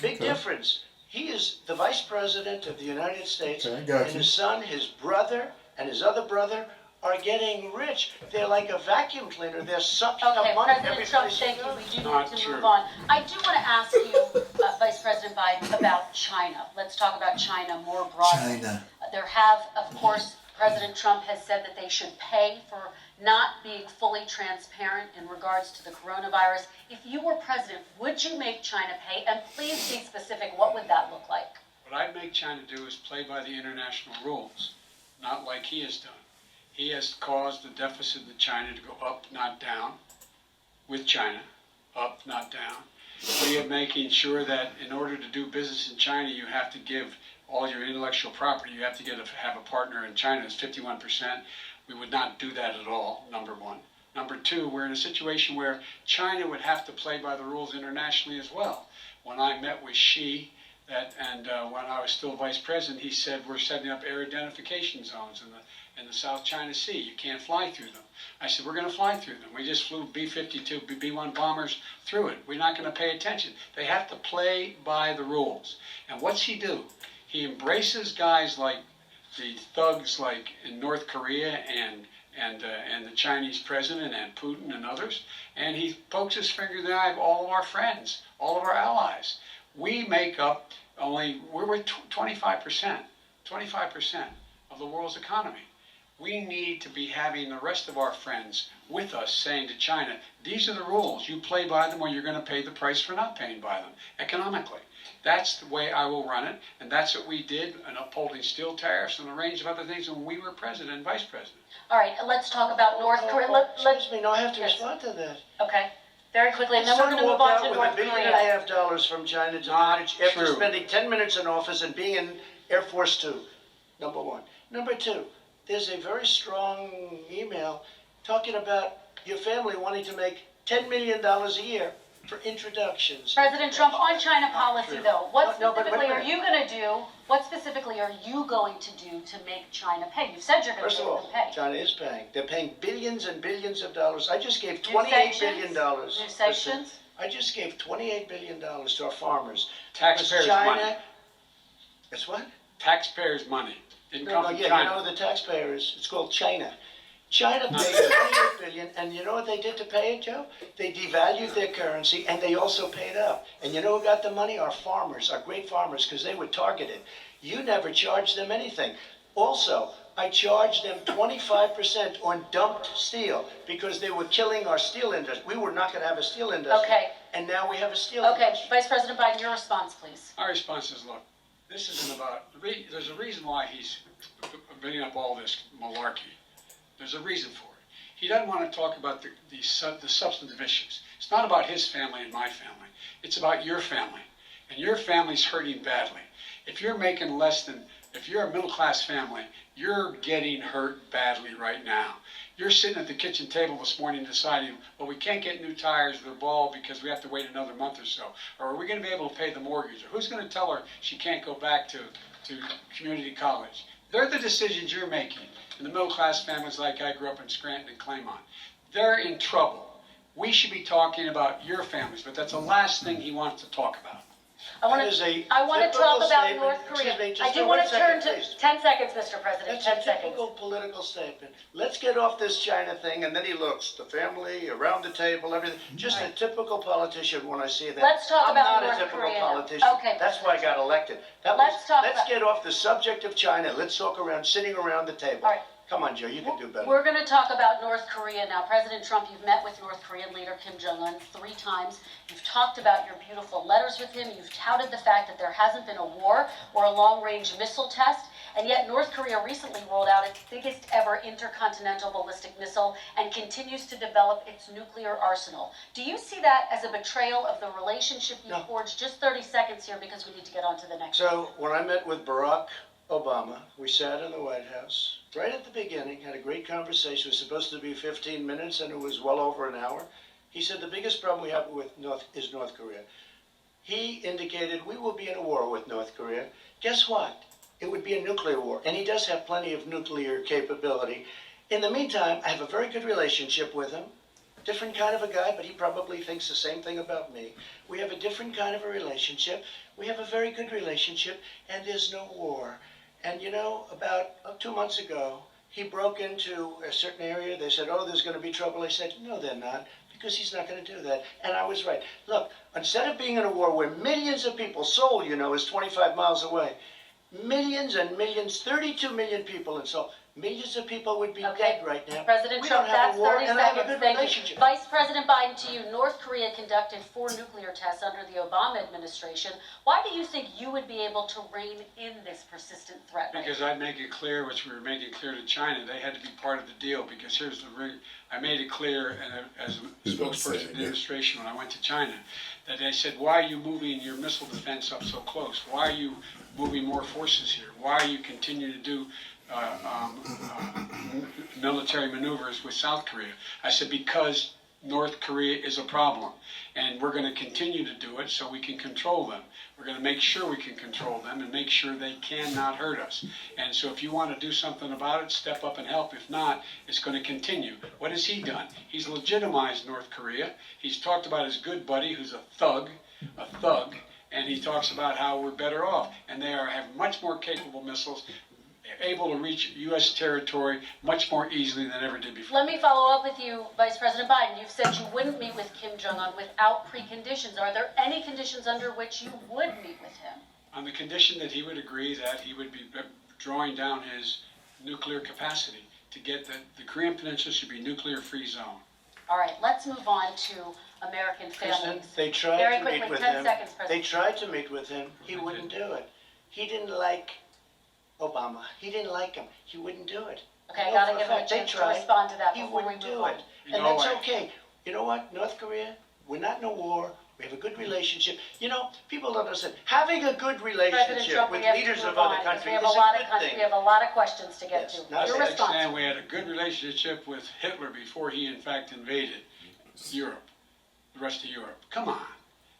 Big Okay. difference. He is the vice president of the United States, Okay, I got and you. his son, his brother, and his other brother are getting rich. They're like a vacuum cleaner. They're sucking Okay, up money every President Trump, place he thank you. goes. We do Not need to true. move on. I do want to ask you, Vice President Biden, about China. Let's talk about China more broadly. China. There have, of course, President Trump has said that they should pay for not being fully transparent in regards to the coronavirus. If you were president, would you make China pay? And please be specific, what would that look like? What I'd make China do is play by the international rules, not like he has done. He has caused the deficit of China to go up, not down, with China, up, not down. We are making sure that in order to do business in China, you have to give all your intellectual property, you have to have a partner in China. It's 51%. We would not do that at all, number one. Number two, we're in a situation where China would have to play by the rules internationally as well. When I met with Xi, when I was still vice president, he said we're setting up air identification zones in the South China Sea. You can't fly through them. I said we're going to fly through them. We just flew B-52, B-1 bombers through it. We're not going to pay attention. They have to play by the rules. And what's he do? He embraces guys like the thugs like in North Korea and the Chinese president and Putin and others, and he pokes his finger in the eye of all of our friends, all of our allies. We make up we're 25% of the world's economy. We need to be having the rest of our friends with us saying to China, these are the rules. You play by them or you're going to pay the price for not paying by them economically. That's the way I will run it, and that's what we did in upholding steel tariffs and a range of other things when we were president and vice president. All right, let's talk about North Korea. Excuse me, no, I have to Yes. respond to that. Okay, very quickly, and then Son we're going to move walked on out to with North $1.5 billion Korea. from China to Not manage after true. spending 10 minutes in office and being in Air Force Two, number one. Number two, there's a very strong email talking about your family wanting to make $10 million a year for introductions. President Trump, on China policy True. though, what No, but wait a specifically are minute. you going to do? What specifically are you going to do to make China pay? You said you're going First to of make them all, pay. China is paying. They're paying billions and billions of dollars. I just gave New $28 sanctions? billion. New sanctions? I just gave $28 billion to our farmers. Taxpayers' China, money. It's what? Taxpayers' money. Didn't come from Yeah, China. you know who the taxpayer is. It's called China. China paid $28 billion, and you know what they did to pay it, Joe? They devalued their currency, and they also paid up. And you know who got the money? Our farmers, our great farmers, because they were targeted. You never charged them anything. Also, I charged them 25% on dumped steel because they were killing our steel industry. We were not going to have a steel industry. Okay. And now we have a steel Okay, industry. Vice President Biden, your response, please. Our response is, look, this isn't about, there's a reason why he's bringing up all this malarkey. There's a reason for it. He doesn't want to talk about the substantive issues. It's not about his family and my family. It's about your family. And your family's hurting badly. If you're making less than, if you're a middle-class family, you're getting hurt badly right now. You're sitting at the kitchen table this morning deciding, well, we can't get new tires for the ball because we have to wait another month or so. Or are we going to be able to pay the mortgage? Or who's going to tell her she can't go back to community college? They're the decisions you're making. And the middle-class families like I grew up in Scranton and Claymont, they're in trouble. We should be talking about your families, but that's the last thing he wants to talk about. I want That is a to talk typical about statement. North Korea. Excuse me, just I do one want to turn second, to please. 10 seconds, Mr. President. That's 10 a seconds. typical political statement. Let's get off this China thing, and then he looks, the family, around the table, everything. Just a typical politician when I see that. Let's talk I'm about not North a typical Korea now. politician. Okay, That's why I got elected. Let's Get off the subject of China. Let's talk around, sitting around the table. All right. Come on, Joe, you can do better. We're going to talk about North Korea now. President Trump, you've met with North Korean leader Kim Jong-un 3 times. You've talked about your beautiful letters with him. You've touted the fact that there hasn't been a war or a long-range missile test. And yet North Korea recently rolled out its biggest ever intercontinental ballistic missile and continues to develop its nuclear arsenal. Do you see that as a betrayal of the relationship you No. forged? Just 30 seconds here because we need to get on to the next. So when I met with Barack Obama, we sat in the White House right at the beginning, had a great conversation. It was supposed to be 15 minutes, and it was well over an hour. He said the biggest problem we have with North Korea. He indicated we will be in a war with North Korea. Guess what? It would be a nuclear war, and he does have plenty of nuclear capability. In the meantime, I have a very good relationship with him. Different kind of a guy, but he probably thinks the same thing about me. We have a different kind of a relationship. We have a very good relationship, and there's no war. And you know, about 2 months ago, he broke into a certain area. They said, oh, there's going to be trouble. I said, no, they're not, because he's not going to do that. And I was right. Look, instead of being in a war where millions of people, Seoul, you know, is 25 miles away, millions and millions, 32 million people in Seoul, millions of people would be dead right now. President We Trump, don't have that's a war, 30 and I have a seconds. good Thank you. relationship. Vice President Biden, to you, North Korea conducted 4 nuclear tests under the Obama administration. Why do you think you would be able to rein in this persistent threat? Because I'd make it clear, which we were making clear to China, they had to be part of the deal. Because here's the I made it clear, and as a spokesperson of the administration when I went to China, that they said, why are you moving your missile defense up so close? Why are you moving more forces here? Why are you continuing to do military maneuvers with South Korea? I said, because North Korea is a problem, and we're going to continue to do it so we can control them. We're going to make sure we can control them and make sure they cannot hurt us. And so if you want to do something about it, step up and help. If not, it's going to continue. What has he done? He's legitimized North Korea. He's talked about his good buddy who's a thug, and he talks about how we're better off. And they have much more capable missiles, able to reach U.S. territory much more easily than ever did before. Let me follow up with you, Vice President Biden. You've said you wouldn't meet with Kim Jong-un without preconditions. Are there any conditions under which you would meet with him? On the condition that he would agree that he would be drawing down his nuclear capacity to get the Korean Peninsula should be a nuclear-free zone. All right, let's move on to American Kristen, families. they tried Very to quickly, meet with 10 him. seconds, They President. tried to meet with him. He wouldn't do it. He didn't like Obama. He didn't like him. He wouldn't do it. Okay, I know gotta for give him a fact they chance to tried. respond to that He before we wouldn't move do on. it. You And know that's what? okay. You know what? North Korea, we're not in a war. We have a good relationship. You know, people don't understand. Having a good President relationship Trump, we with have to leaders move of other on, 'cause countries is we a have a lot of questions to get Yes, to. not Your to response. And we had a good relationship with Hitler before he, in fact, invaded Europe, the rest of Europe. Come on.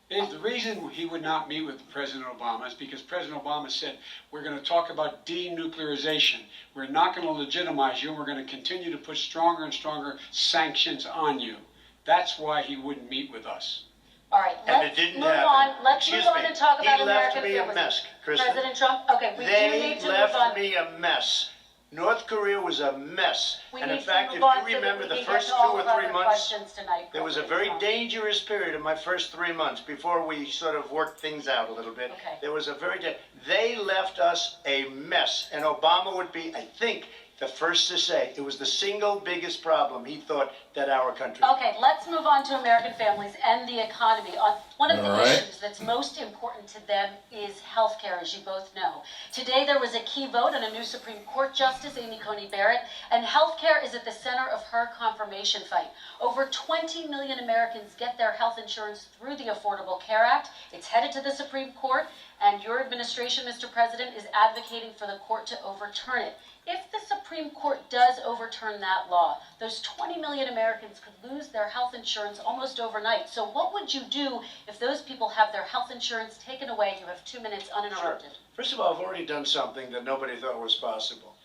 The reason he would not meet with President Obama is because President Obama said, we're going to talk about denuclearization. We're not going to legitimize you, and we're going to continue to put stronger and stronger sanctions on you. That's why he wouldn't meet with us. All right, And let's it didn't move happen. on. Let's Excuse move on me. and talk about He left American me a families. mess, Kristen. President Trump, okay, we do They need to move left on. me a mess. North Korea was a mess. We And need in to fact, move if on you so that remember we the can first get 2 to all or of 3 other months, questions tonight, there was a President very Trump. dangerous period in my first 3 months before we sort of worked things out a little bit. Okay. There was a they left us a mess. And Obama would be, I think, the first to say it was the single biggest problem he thought that our country. Okay, let's move on to American families and the economy. One of the All right. issues that's most important to them is health care, as you both know. Today there was a key vote on a new Supreme Court Justice, Amy Coney Barrett, and health care is at the center of her confirmation fight. Over 20 million Americans get their health insurance through the Affordable Care Act. It's headed to the Supreme Court, and your administration, Mr. President, is advocating for the court to overturn it. If the Supreme Court does overturn that law, those 20 million Americans could lose their health insurance almost overnight. So what would you do if those people have their health insurance taken away? You have 2 minutes uninterrupted. Sure. First of all, I've already done something that nobody thought was possible.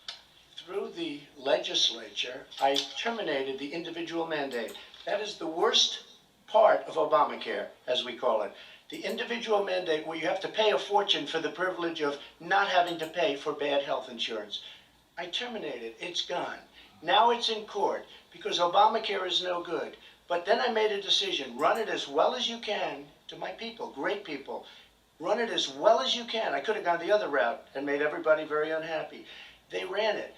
Through the legislature, I terminated the individual mandate. That is the worst part of Obamacare, as we call it. The individual mandate where you have to pay a fortune for the privilege of not having to pay for bad health insurance. I terminated. It's gone. Now it's in court because Obamacare is no good. But then I made a decision. Run it as well as you can to my people, great people. Run it as well as you can. I could have gone the other route and made everybody very unhappy. They ran it.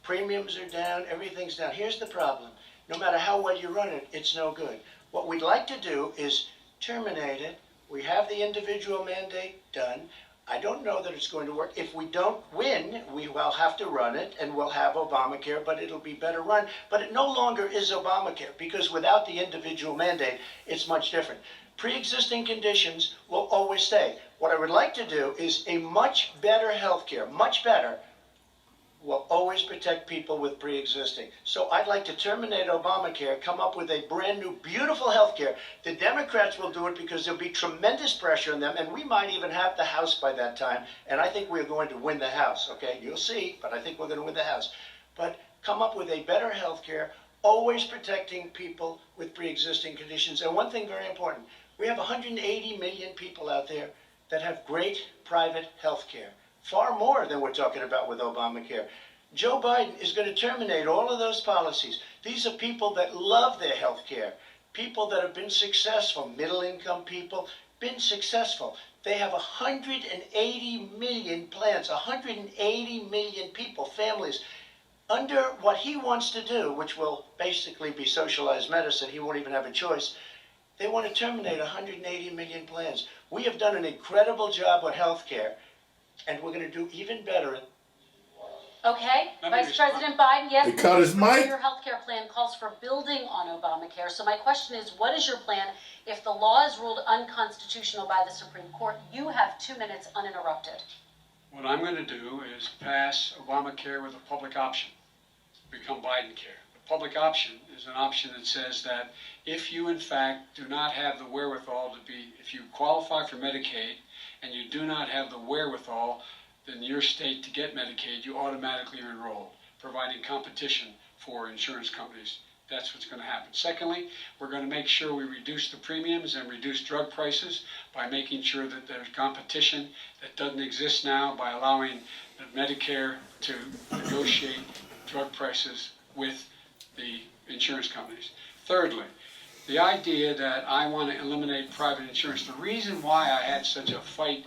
Premiums are down. Everything's down. Here's the problem. No matter how well you run it, it's no good. What we'd like to do is terminate it. We have the individual mandate done. I don't know that it's going to work. If we don't win, we will have to run it and we'll have Obamacare, but it'll be better run. But it no longer is Obamacare because without the individual mandate, it's much different. Pre-existing conditions will always stay. What I would like to do is a much better health care, much better, will always protect people with pre-existing. So I'd like to terminate Obamacare, come up with a brand new, beautiful health care. The Democrats will do it because there'll be tremendous pressure on them, and we might even have the House by that time, and I think we're going to win the House, okay? You'll see, but I think we're going to win the House. But come up with a better health care, always protecting people with pre-existing conditions. And one thing very important, we have 180 million people out there that have great private health care. Far more than we're talking about with Obamacare. Joe Biden is going to terminate all of those policies. These are people that love their health care, people that have been successful, middle-income people, been successful. They have 180 million plans, 180 million people, families, under what he wants to do, which will basically be socialized medicine. He won't even have a choice. They want to terminate 180 million plans. We have done an incredible job with health care. And we're going to do even better. Okay, Vice President Biden, yes, They cut his mic. your health care plan calls for building on Obamacare. So my question is, what is your plan if the law is ruled unconstitutional by the Supreme Court? You have 2 minutes uninterrupted. What I'm going to do is pass Obamacare with a public option, become Biden care. The public option is an option that says that if you in fact do not have the wherewithal to be, if you qualify for Medicaid and you do not have the wherewithal in your state to get Medicaid, you automatically are enrolled, providing competition for insurance companies. That's what's going to happen. Secondly, we're going to make sure we reduce the premiums and reduce drug prices by making sure that there's competition that doesn't exist now by allowing Medicare to negotiate drug prices with the insurance companies. Thirdly, the idea that I want to eliminate private insurance, the reason why I had such a fight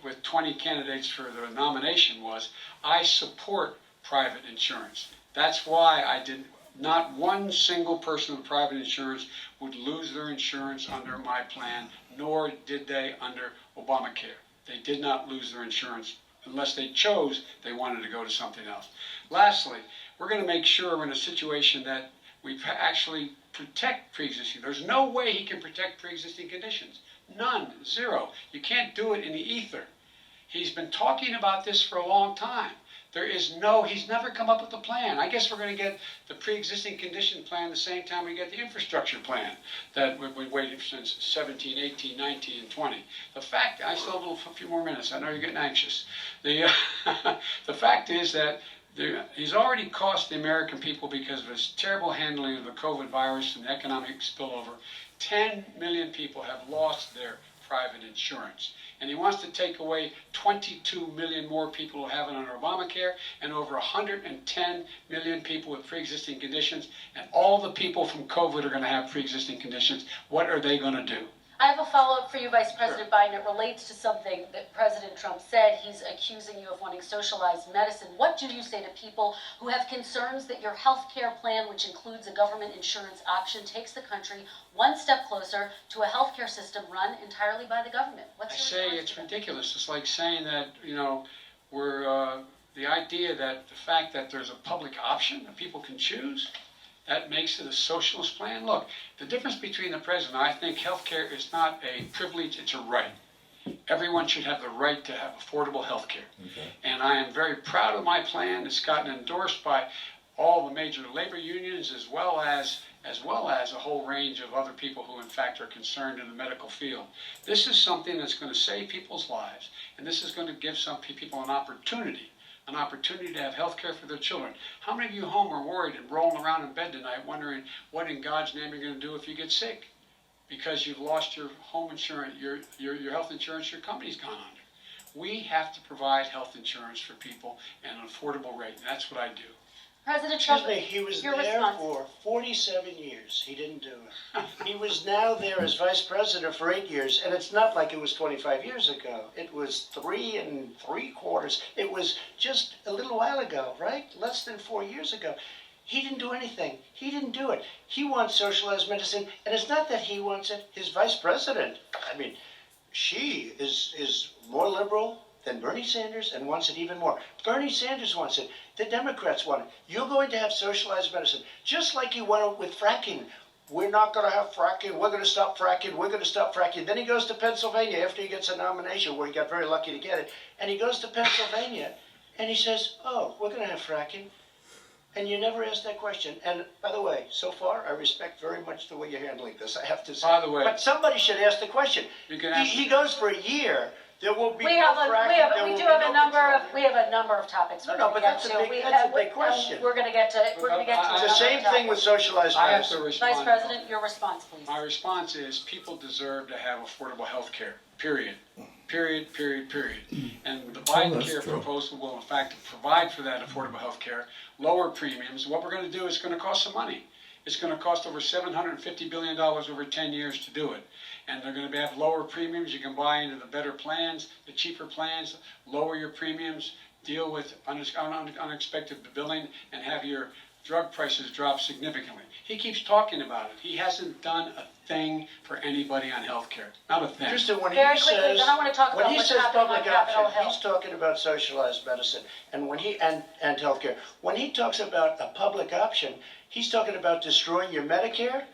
with 20 candidates for the nomination was I support private insurance. That's why I did not one single person with private insurance would lose their insurance under my plan, nor did they under Obamacare. They did not lose their insurance unless they chose they wanted to go to something else. Lastly, we're going to make sure we're in a situation that we actually protect pre-existing. There's no way he can protect pre-existing conditions. None. Zero. You can't do it in the ether. He's been talking about this for a long time. He's never come up with a plan. I guess we're going to get the pre-existing condition plan the same time we get the infrastructure plan that we've been waiting since 17, 18, 19, and 20. The fact, I still have a few more minutes. I know you're getting anxious. The fact is that he's already cost the American people, because of his terrible handling of the COVID virus and economic spillover, 10 million people have lost their private insurance. And he wants to take away 22 million more people who have it under Obamacare, and over 110 million people with pre-existing conditions. And all the people from COVID are going to have pre-existing conditions. What are they going to do? I have a follow-up for you, Vice President Biden. It relates to something that President Trump said. He's accusing you of wanting socialized medicine. What do you say to people who have concerns that your health care plan, which includes a government insurance option, takes the country one step closer to a health care system run entirely by the government? I say it's ridiculous. It's like saying that, the idea that the fact that there's a public option that people can choose, that makes it a socialist plan. Look, the difference between the president, I think healthcare is not a privilege, it's a right. Everyone should have the right to have affordable healthcare. Okay. And I am very proud of my plan. It's gotten endorsed by all the major labor unions, as well as a whole range of other people who in fact are concerned in the medical field. This is something that's going to save people's lives, and this is going to give some people an an opportunity to have health care for their children. How many of you home are worried and rolling around in bed tonight wondering what in God's name you're going to do if you get sick? Because you've lost your home insurance, your health insurance, your company's gone under. We have to provide health insurance for people at an affordable rate, and that's what I do. President Excuse Trump, me, he was your there response. for 47 years. He didn't do it. He was now there as vice president for 8 years, and it's not like it was 25 years ago. It was 3 3/4. It was just a little while ago, right? Less than 4 years ago. He didn't do anything. He didn't do it. He wants socialized medicine, and it's not that he wants it. His vice president, I mean, she is more liberal than Bernie Sanders and wants it even more. Bernie Sanders wants it. The Democrats want it. You're going to have socialized medicine, just like you want it with fracking. We're not going to have fracking. We're going to stop fracking. We're going to stop fracking. Then he goes to Pennsylvania after he gets a nomination, where he got very lucky to get it. And he goes to Pennsylvania and he says, oh, we're going to have fracking. And you never ask that question. And by the way, so far, I respect very much the way you're handling this, I have to say. By the way, but somebody should ask the question. You can ask He goes for a year. There will be We no have fracking. we do have a number of topics. No, we're no, gonna but get that's a to. big- We that's a have- big question. We're gonna get to. We're gonna get to. It's It's the another same topic. thing with socialized I have to medicine. respond. Vice President, your response, please. My response is people deserve to have affordable health care, period. Period, period, period. And the Biden that's care true. proposal will in fact provide for that affordable health care, lower premiums. What we're going to do is going to cost some money. It's going to cost over $750 billion over 10 years to do it. And they're going to have lower premiums. You can buy into the better plans, the cheaper plans, lower your premiums, deal with unexpected billing, and have your drug prices drop significantly. He keeps talking about it. He hasn't done a thing for anybody on health care. Not a thing. Interesting, when Very he quickly, says, then I wanna talk when about he what's says happening on public Capitol option, Hill. he's talking about socialized medicine and healthcare. When he talks about a public option, he's talking about destroying your Medicare,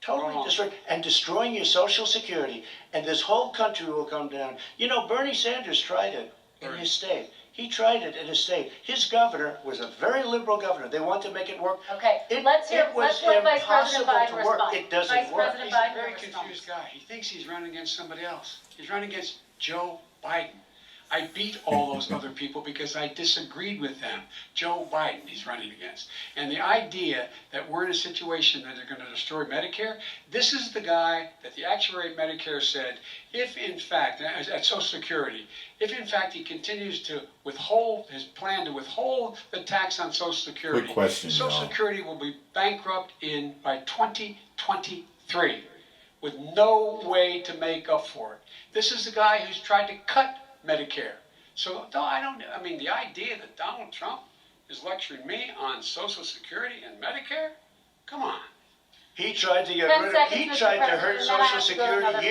totally Wrong. destroying your Social Security, and this whole country will come down. You know, Bernie Sanders tried it in Bernie. his state. He tried it in his state. His governor was a very liberal governor. They want to make it work. Okay, It let's was let Vice President impossible Biden to work. respond. It doesn't Vice work. President He's Biden, a very your response. confused guy. He thinks he's running against somebody else. He's running against Joe Biden. I beat all those other people because I disagreed with them. Joe Biden he's running against. And the idea that we're in a situation that they're going to destroy Medicare, this is the guy that the actuary at Medicare said, if in fact, at Social Security, if in fact he continues to withhold his plan to withhold the tax on Social Security, Quick question, Social y'all. Security will be bankrupt by 2023 with no way to make up for it. This is the guy who's tried to cut Medicare. So no, I mean, the idea that Donald Trump is lecturing me on Social Security and Medicare? Come on. He tried to get 10 rid of, seconds, he Mr. tried to President, hurt and then I Social have to go to Security another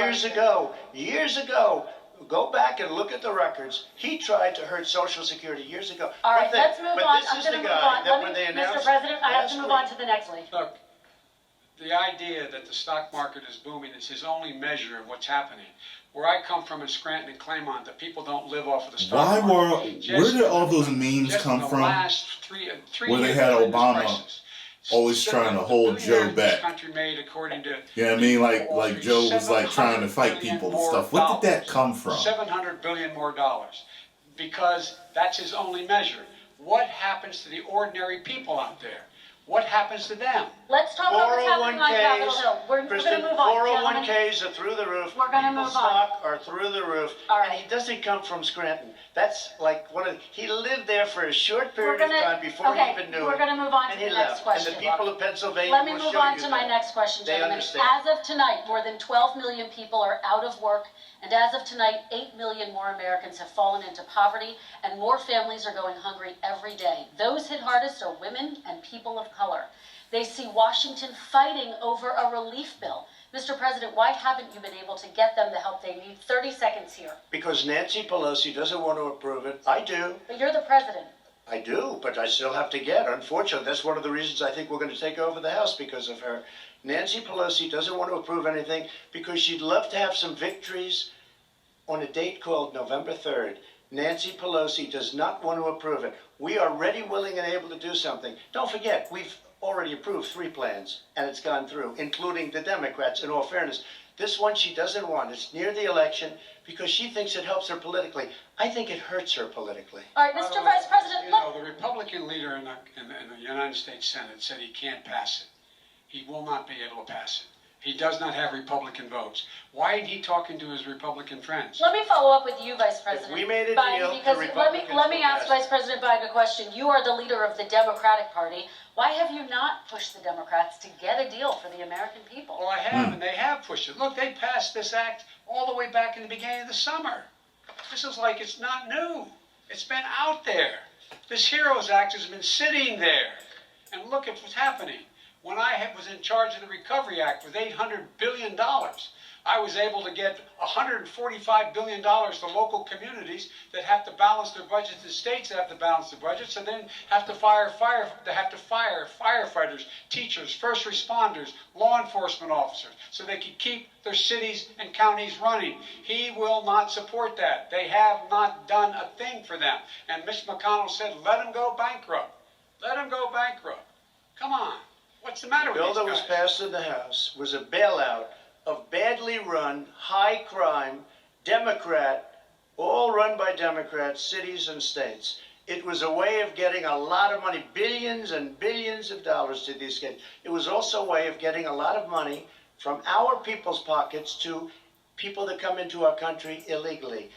years ago. Go back and look at the records. He tried to hurt Social Security years ago. All right, One thing, let's move but on. this I'm is gonna the move guy on. that when they announced Mr. President, I have to last move week- on to the next one. Look, the idea that the stock market is booming is his only measure of what's happening. Where I come from in Scranton and Claymont, the people don't live off of the stock Why market. where did all those memes Just come in the from? last three Where they years had during this Obama crisis, always trying to hold Joe billionaires in this back. country made, according to You know what I mean? Like Joe was like trying to fight 700 billion people and more stuff. Where did that dollars. come from? 700 billion more dollars, because that's his only measure. What happens to the ordinary people out there? What happens to them? Let's talk about what's happening on Capitol Hill. We're going Kristen, to move on, gentlemen. 401ks are through the roof. We're gonna People's move on. stock are through the roof. All And right. he doesn't come from Scranton. That's like he lived there for a short period We're gonna- of time before okay, he even knew we're it. gonna move on and to he the next left. question. And the people of Pennsylvania Let me will move show on you to my that. next question, They gentlemen. understand. As of tonight, more than 12 million people are out of work, and as of tonight, 8 million more Americans have fallen into poverty, and more families are going hungry every day. Those hit hardest are women and people of color. They see Washington fighting over a relief bill. Mr. President, why haven't you been able to get them the help they need? 30 seconds here. Because Nancy Pelosi doesn't want to approve it. I do. But you're the president. I do, but I still have to get. Unfortunately, that's one of the reasons I think we're going to take over the House, because of her. Nancy Pelosi doesn't want to approve anything because she'd love to have some victories on a date called November 3rd. Nancy Pelosi does not want to approve it. We are ready, willing, and able to do something. Don't forget, we've already approved 3 plans, and it's gone through, including the Democrats, in all fairness. This one she doesn't want. It's near the election because she thinks it helps her politically. I think it hurts her politically. All right, Mr. Vice President, You look. know, the Republican leader in the United States Senate said he can't pass it. He will not be able to pass it. He does not have Republican votes. Why ain't he talking to his Republican friends? Let me follow up with you, Vice President we made a Biden, deal, the because Republicans let me will ask pass it. Vice President Biden a question. You are the leader of the Democratic Party. Why have you not pushed the Democrats to get a deal for the American people? Well, I have, and they have pushed it. Look, they passed this act all the way back in the beginning of the summer. This is like it's not new. It's been out there. This HEROES Act has been sitting there. And look at what's happening. When I was in charge of the Recovery Act with $800 billion, I was able to get $145 billion to local communities that have to balance their budgets, the states that have to balance their budgets, and then have to fire firefighters, teachers, first responders, law enforcement officers, so they can keep their cities and counties running. He will not support that. They have not done a thing for them. And Mitch McConnell said, let them go bankrupt. Let them go bankrupt. Come on. What's the matter The with these bill that guys? was passed in the House was a bailout of badly run, high crime, Democrat, all run by Democrats, cities and states. It was a way of getting a lot of money, billions and billions of dollars to these kids. It was also a way of getting a lot of money from our people's pockets to people that come into our country illegally.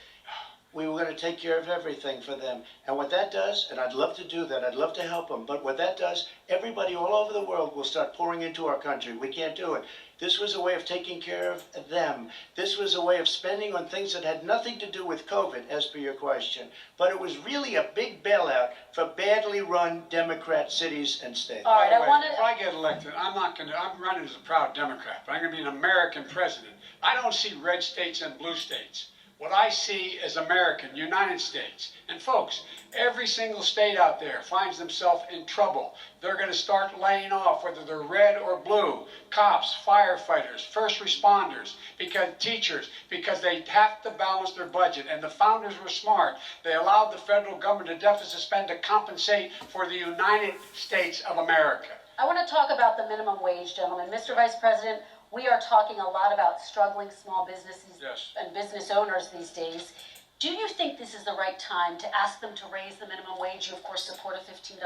We were going to take care of everything for them. And what that does, and I'd love to do that, I'd love to help them, but what that does, everybody all over the world will start pouring into our country. We can't do it. This was a way of taking care of them. This was a way of spending on things that had nothing to do with COVID, as per your question. But it was really a big bailout for badly run Democrat cities and states. All right, By the I way, want if to. I get elected, I'm running as a proud Democrat, but I'm going to be an American president. I don't see red states and blue states. What I see is American, United States. And folks, every single state out there finds themselves in trouble. They're going to start laying off, whether they're red or blue, cops, firefighters, first responders, because teachers, because they have to balance their budget. And the founders were smart. They allowed the federal government to deficit spend to compensate for the United States of America. I want to talk about the minimum wage, gentlemen. Mr. Vice President, we are talking a lot about struggling small businesses and business owners these days. Do you think this is the right time to ask them to raise the minimum wage? You, of course, support a $15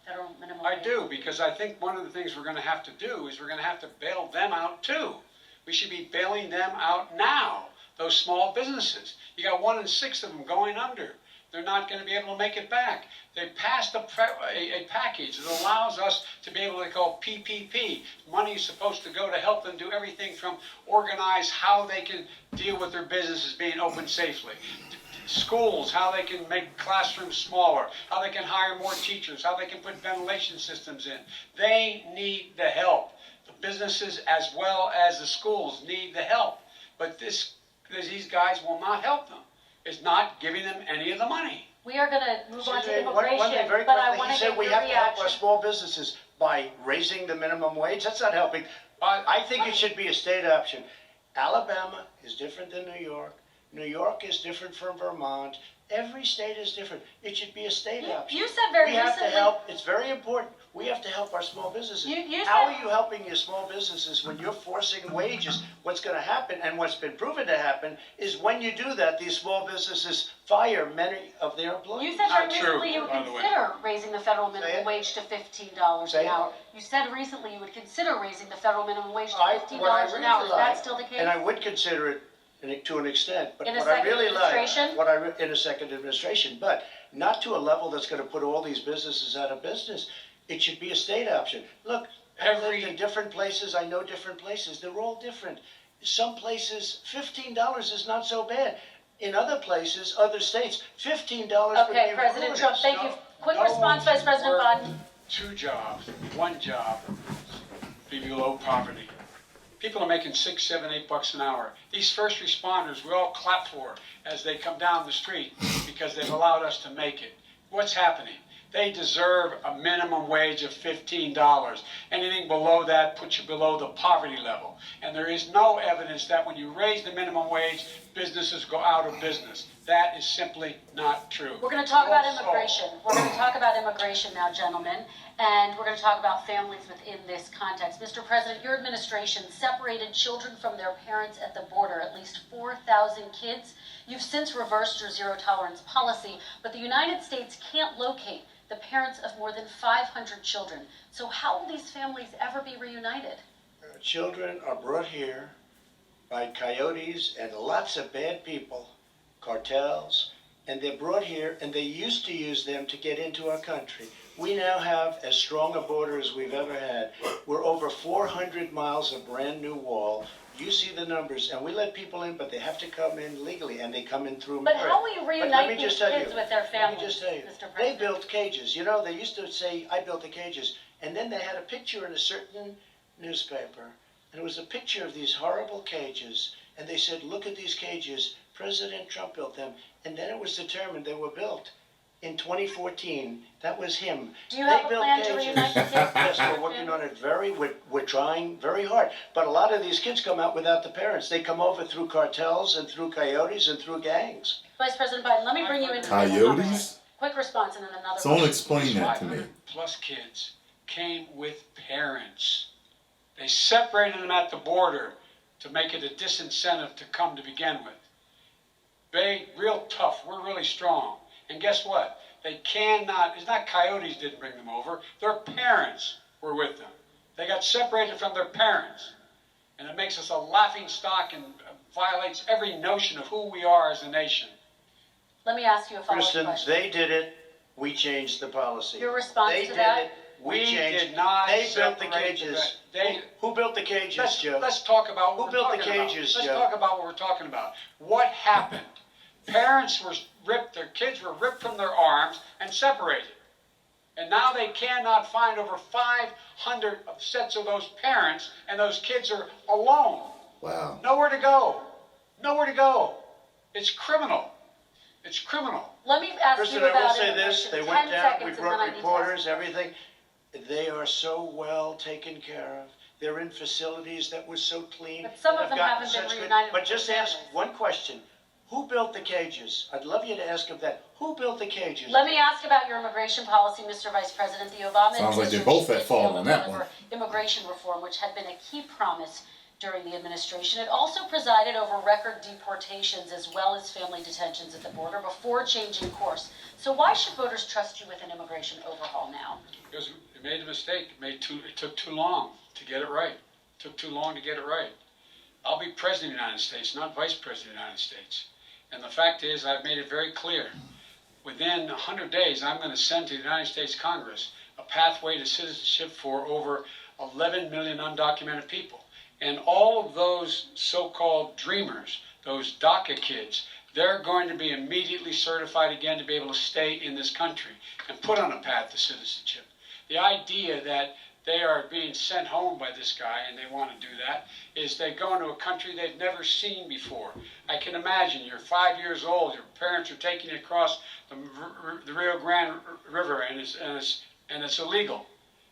federal minimum wage. I do, because I think one of the things we're going to have to do is we're going to have to bail them out too. We should be bailing them out now, those small businesses. You got 1 in 6 of them going under. They're not going to be able to make it back. They passed a package that allows us to be able to call PPP. Money is supposed to go to help them do everything from organize how they can deal with their businesses being open safely. Schools, how they can make classrooms smaller, how they can hire more teachers, how they can put ventilation systems in. They need the help. The businesses as well as the schools need the help. But these guys will not help them. It's not giving them any of the money. We are going to move on to One immigration, thing very but I quickly, want he to said get we your have to help our reaction. small businesses by raising the minimum wage. That's not helping. I think it should be a state option. Alabama is different than New York. New York is different from Vermont. Every state is different. It should be a state option. You said very We have recently. to help. It's very important. We have to help our small businesses. You How said- are you helping your small businesses when you're forcing wages? What's going to happen, and what's been proven to happen, is when you do that, these small businesses fire many of their employees. You said Not very true, recently you would by the way. consider raising the federal Say minimum it. wage to $15 Say an it. hour. You said recently you would consider raising the federal minimum wage to What I $15 an hour. Is really that like, still the case? and I would consider it to an extent, but In a what I second really like, administration? in a second administration, but not to a level that's going to put all these businesses out of business. It should be a state option. Look, I've lived in different places. I know different places. They're all different. Some places, $15 is not so bad. In other places, other states, $15 would be Okay, President ruinous. Trump, thank you. Quick No response, one Vice President should Biden. work 2 jobs, 1 job, be below poverty. People are making $6, $7, $8 an hour. These first responders, we all clap for as they come down the street because they've allowed us to make it. What's happening? They deserve a minimum wage of $15. Anything below that puts you below the poverty level. And there is no evidence that when you raise the minimum wage, businesses go out of business. That is simply not true. We're going to talk about Also, immigration. We're going to talk about immigration now, gentlemen. and we're going to talk about families within this context. Mr. President, your administration separated children from their parents at the border, at least 4,000 kids. You've since reversed your zero-tolerance policy, but the United States can't locate the parents of more than 500 children. So how will these families ever be reunited? Children are brought here by coyotes and lots of bad people, cartels, and they're brought here, and they used to use them to get into our country. We now have as strong a border as we've ever had. We're over 400 miles of brand new wall. You see the numbers, and we let people in, but they have to come in legally, and they come in through But merit. how will you reunite these kids with their families, Let me just tell you, Mr. they President? built cages. You know, they used to say, I built the cages, and then they had a picture in a certain newspaper, and it was a picture of these horrible cages, and they said, look at these cages, President Trump built them, and then it was determined they were built in 2014. That was him. Do you have They a built plan to cages. reunite the kids? Yes, we're working on it we're trying very hard. But a lot of these kids come out without the parents. They come over through cartels and through coyotes and through gangs. Vice President Biden, let me bring you into this Coyotes? conversation. Quick response and then another Someone question. explain that to me. 500 plus kids came with parents. They separated them at the border to make it a disincentive to come to begin with. They real tough. We're really strong. And guess what? They cannot, it's not coyotes didn't bring them over. Their parents were with them. They got separated from their parents. And it makes us a laughing stock and violates every notion of who we are as a nation. Let me ask you a follow-up Kristen, question. they did it. We changed the policy. Your response they to did that? It. We We changed. did not They built the separate cages. They- Who built the cages, Joe? Let's talk about what Who we're built the talking about. cages, Let's Joe? talk about what we're talking about. What happened? Parents were ripped, their kids were ripped from their arms and separated. And now they cannot find over 500 sets of those parents, and those kids are alone. Wow. Nowhere to go. Nowhere to go. It's criminal. It's criminal. Let me ask Kristen, you I will about say this. immigration. They 10 went down. We seconds and then brought I need to reporters, ask. everything. They are so well taken care of. They're in facilities that were so clean. But some that of have them gotten haven't been such good- reunited But with just their ask families. one question. Who built the cages? I'd love you to ask them that. Who built the cages? Let me ask about your immigration policy, Mr. Vice President. The Obama Sounds like they administration both had did fallen fail on to that deliver one. immigration reform, which had been a key promise during the administration. It also presided over record deportations as well as family detentions at the border before changing course. So why should voters trust you with an immigration overhaul now? Because they made a mistake. It took too long to get it right. It took too long to get it right. I'll be president of the United States, not vice president of the United States. And the fact is, I've made it very clear. Within 100 days, I'm going to send to the United States Congress a pathway to citizenship for over 11 million undocumented people. And all of those so-called dreamers, those DACA kids, they're going to be immediately certified again to be able to stay in this country and put on a path to citizenship. The idea that they are being sent home by this guy and they want to do that is they go into a country they've never seen before. I can imagine you're 5 years old, your parents are taking you across the Rio Grande River and it's illegal.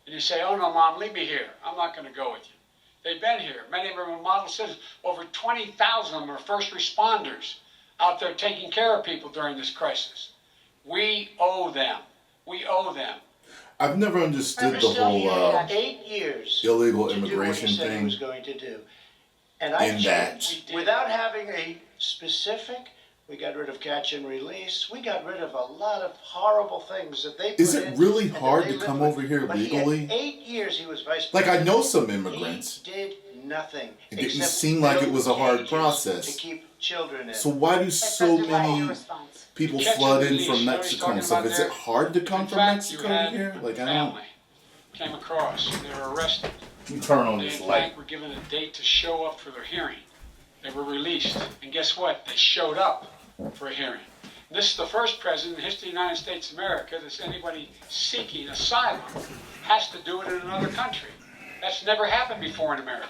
And you say, oh no, Mom, leave me here. I'm not going to go with you. They've been here. Many of them are model citizens. Over 20,000 of them are first responders out there taking care of people during this crisis. We owe them. We owe them. I've never understood the Kristen, he whole had 8 years illegal to do what immigration he said thing he was going to do. And I in that. changed, without having a specific, we got rid of catch and release. We got rid of a lot of horrible things that they put Is in it really and that hard they to lived come with. over here But he had legally? 8 years he was vice Like, president. I know some immigrants. He did nothing. It didn't except seem like it build was a hard cages process. to keep children in. So why do Vice so President Biden, your many response. people Catch and flood in release, from you know what he's Mexico talking and stuff? about Is there? it hard to come In from fact, you Mexico had to here? Like, I don't. family came across. They were arrested. You turn on They, this in light. fact, were given a date to show up for their hearing. They were released. And guess what? They showed up for a hearing. This is the first president in the history of the United States of America that anybody seeking asylum has to do it in another country. That's never happened before in America.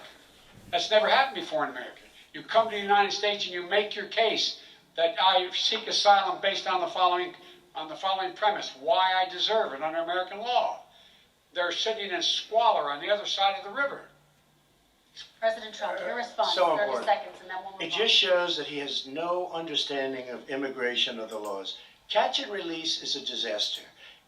That's never happened before in America. You come to the United States and you make your case that I seek asylum based on the following premise: why I deserve it under American law. They're sitting in squalor on the other side of the river. President Trump, your response, So 30 important. seconds, and then we'll move It on. just shows that he has no understanding of immigration or the laws. Catch and release is a disaster.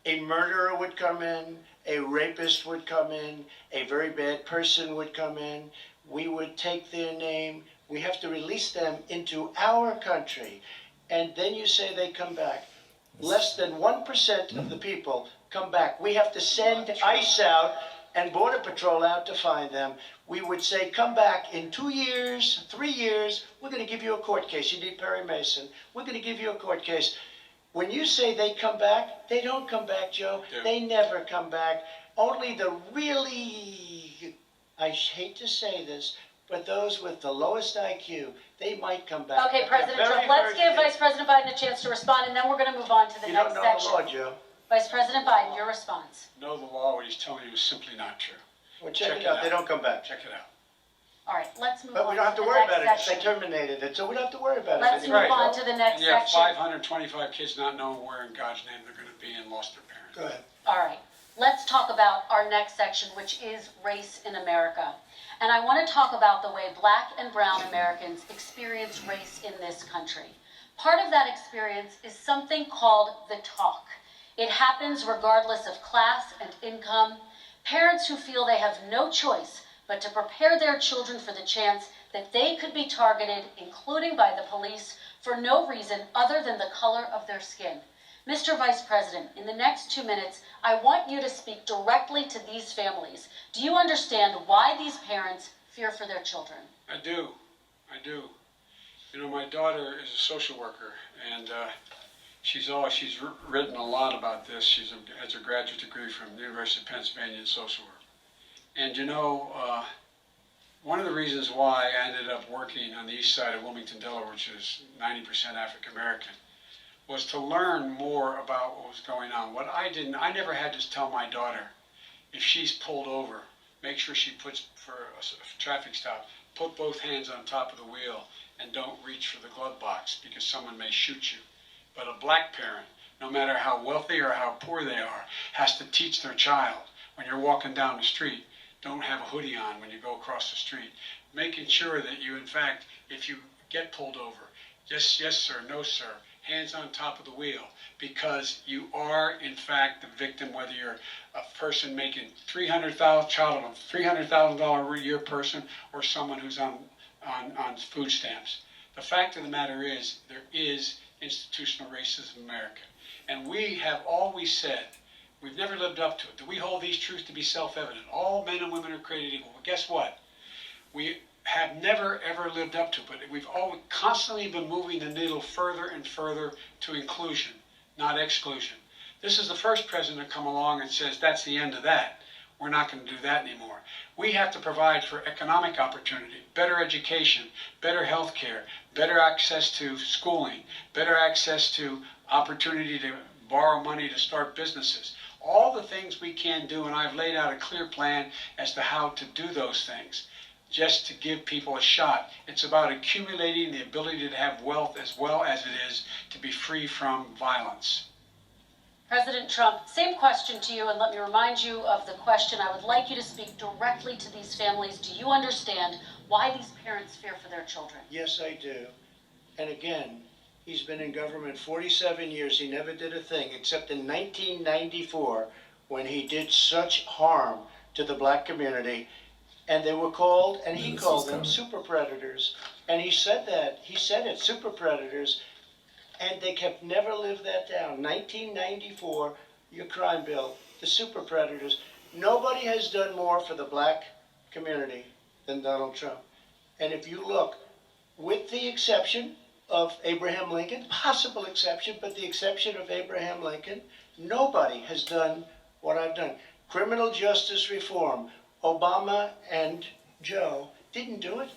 A murderer would come in, a rapist would come in, a very bad person would come in, we would take their name, we have to release them into our country, and then you say they come back. Less than 1% of the people come back. We have to send ICE out and Border Patrol out to find them. We would say, come back in 2 years, 3 years, we're going to give you a court case. You need Perry Mason. We're going to give you a court case. When you say they come back, they don't come back, Joe. Yeah. They never come back. Only the really, I hate to say this, but those with the lowest IQ, they might come back. Okay, But they're President very, Trump, let's very give few. Vice President Biden a chance to respond, and then we're going to move on to the You next don't know the section. law, Joe. Vice President Biden, your response. Know the law, what he's telling you is simply not true. Well, check it out. They don't come back. Check it out. All right, let's move But on we don't have to to the worry about next it because they section. terminated it, so we don't have to worry about Let's it move anymore. on to the next And you have section. 525 kids not knowing where in God's name they're going to be and lost their parents. Go ahead. All right, let's talk about our next section, which is race in America. And I want to talk about the way Black and brown Americans experience race in this country. Part of that experience is something called the talk. It happens regardless of class and income. Parents who feel they have no choice but to prepare their children for the chance that they could be targeted, including by the police, for no reason other than the color of their skin. Mr. Vice President, in the next 2 minutes, I want you to speak directly to these families. Do you understand why these parents fear for their children? I do. You know, my daughter is a social worker, and she's written a lot about this. She has a graduate degree from the University of Pennsylvania in social work. And you know, one of the reasons why I ended up working on the east side of Wilmington, Delaware, which is 90% African American, was to learn more about what was going on. I never had to tell my daughter, if she's pulled over, make sure she puts, for a traffic stop, put both hands on top of the wheel and don't reach for the glove box because someone may shoot you. But a black parent, no matter how wealthy or how poor they are, has to teach their child, when you're walking down the street, don't have a hoodie on when you go across the street. Making sure that you, in fact, if you get pulled over, yes, yes, sir, no, sir, hands on top of the wheel, because you are, in fact, the victim, whether you're a person making $300,000 a year person or someone who's on food stamps. The fact of the matter is, there is institutional racism in America. And we have always said, we've never lived up to it, that we hold these truths to be self-evident. All men and women are created equal. But guess what? We have never, ever lived up to it. But we've always constantly been moving the needle further and further to inclusion, not exclusion. This is the first president to come along and says, that's the end of that. We're not going to do that anymore. We have to provide for economic opportunity, better education, better health care, better access to schooling, better access to opportunity to borrow money to start businesses. All the things we can do, and I've laid out a clear plan as to how to do those things, just to give people a shot. It's about accumulating the ability to have wealth as well as it is to be free from violence. President Trump, same question to you, and let me remind you of the question. I would like you to speak directly to these families. Do you understand why these parents fear for their children? Yes, I do. And again, he's been in government 47 years. He never did a thing except in 1994 when he did such harm to the black community. And they were called, and he called them super predators. And he said that. He said it, super predators. And they kept never lived that down. 1994, your crime bill, the super predators. Nobody has done more for the black community than Donald Trump. And if you look, with the exception of Abraham Lincoln, possible exception, but the exception of Abraham Lincoln, nobody has done what I've done. Criminal justice reform, Obama and Joe didn't do it.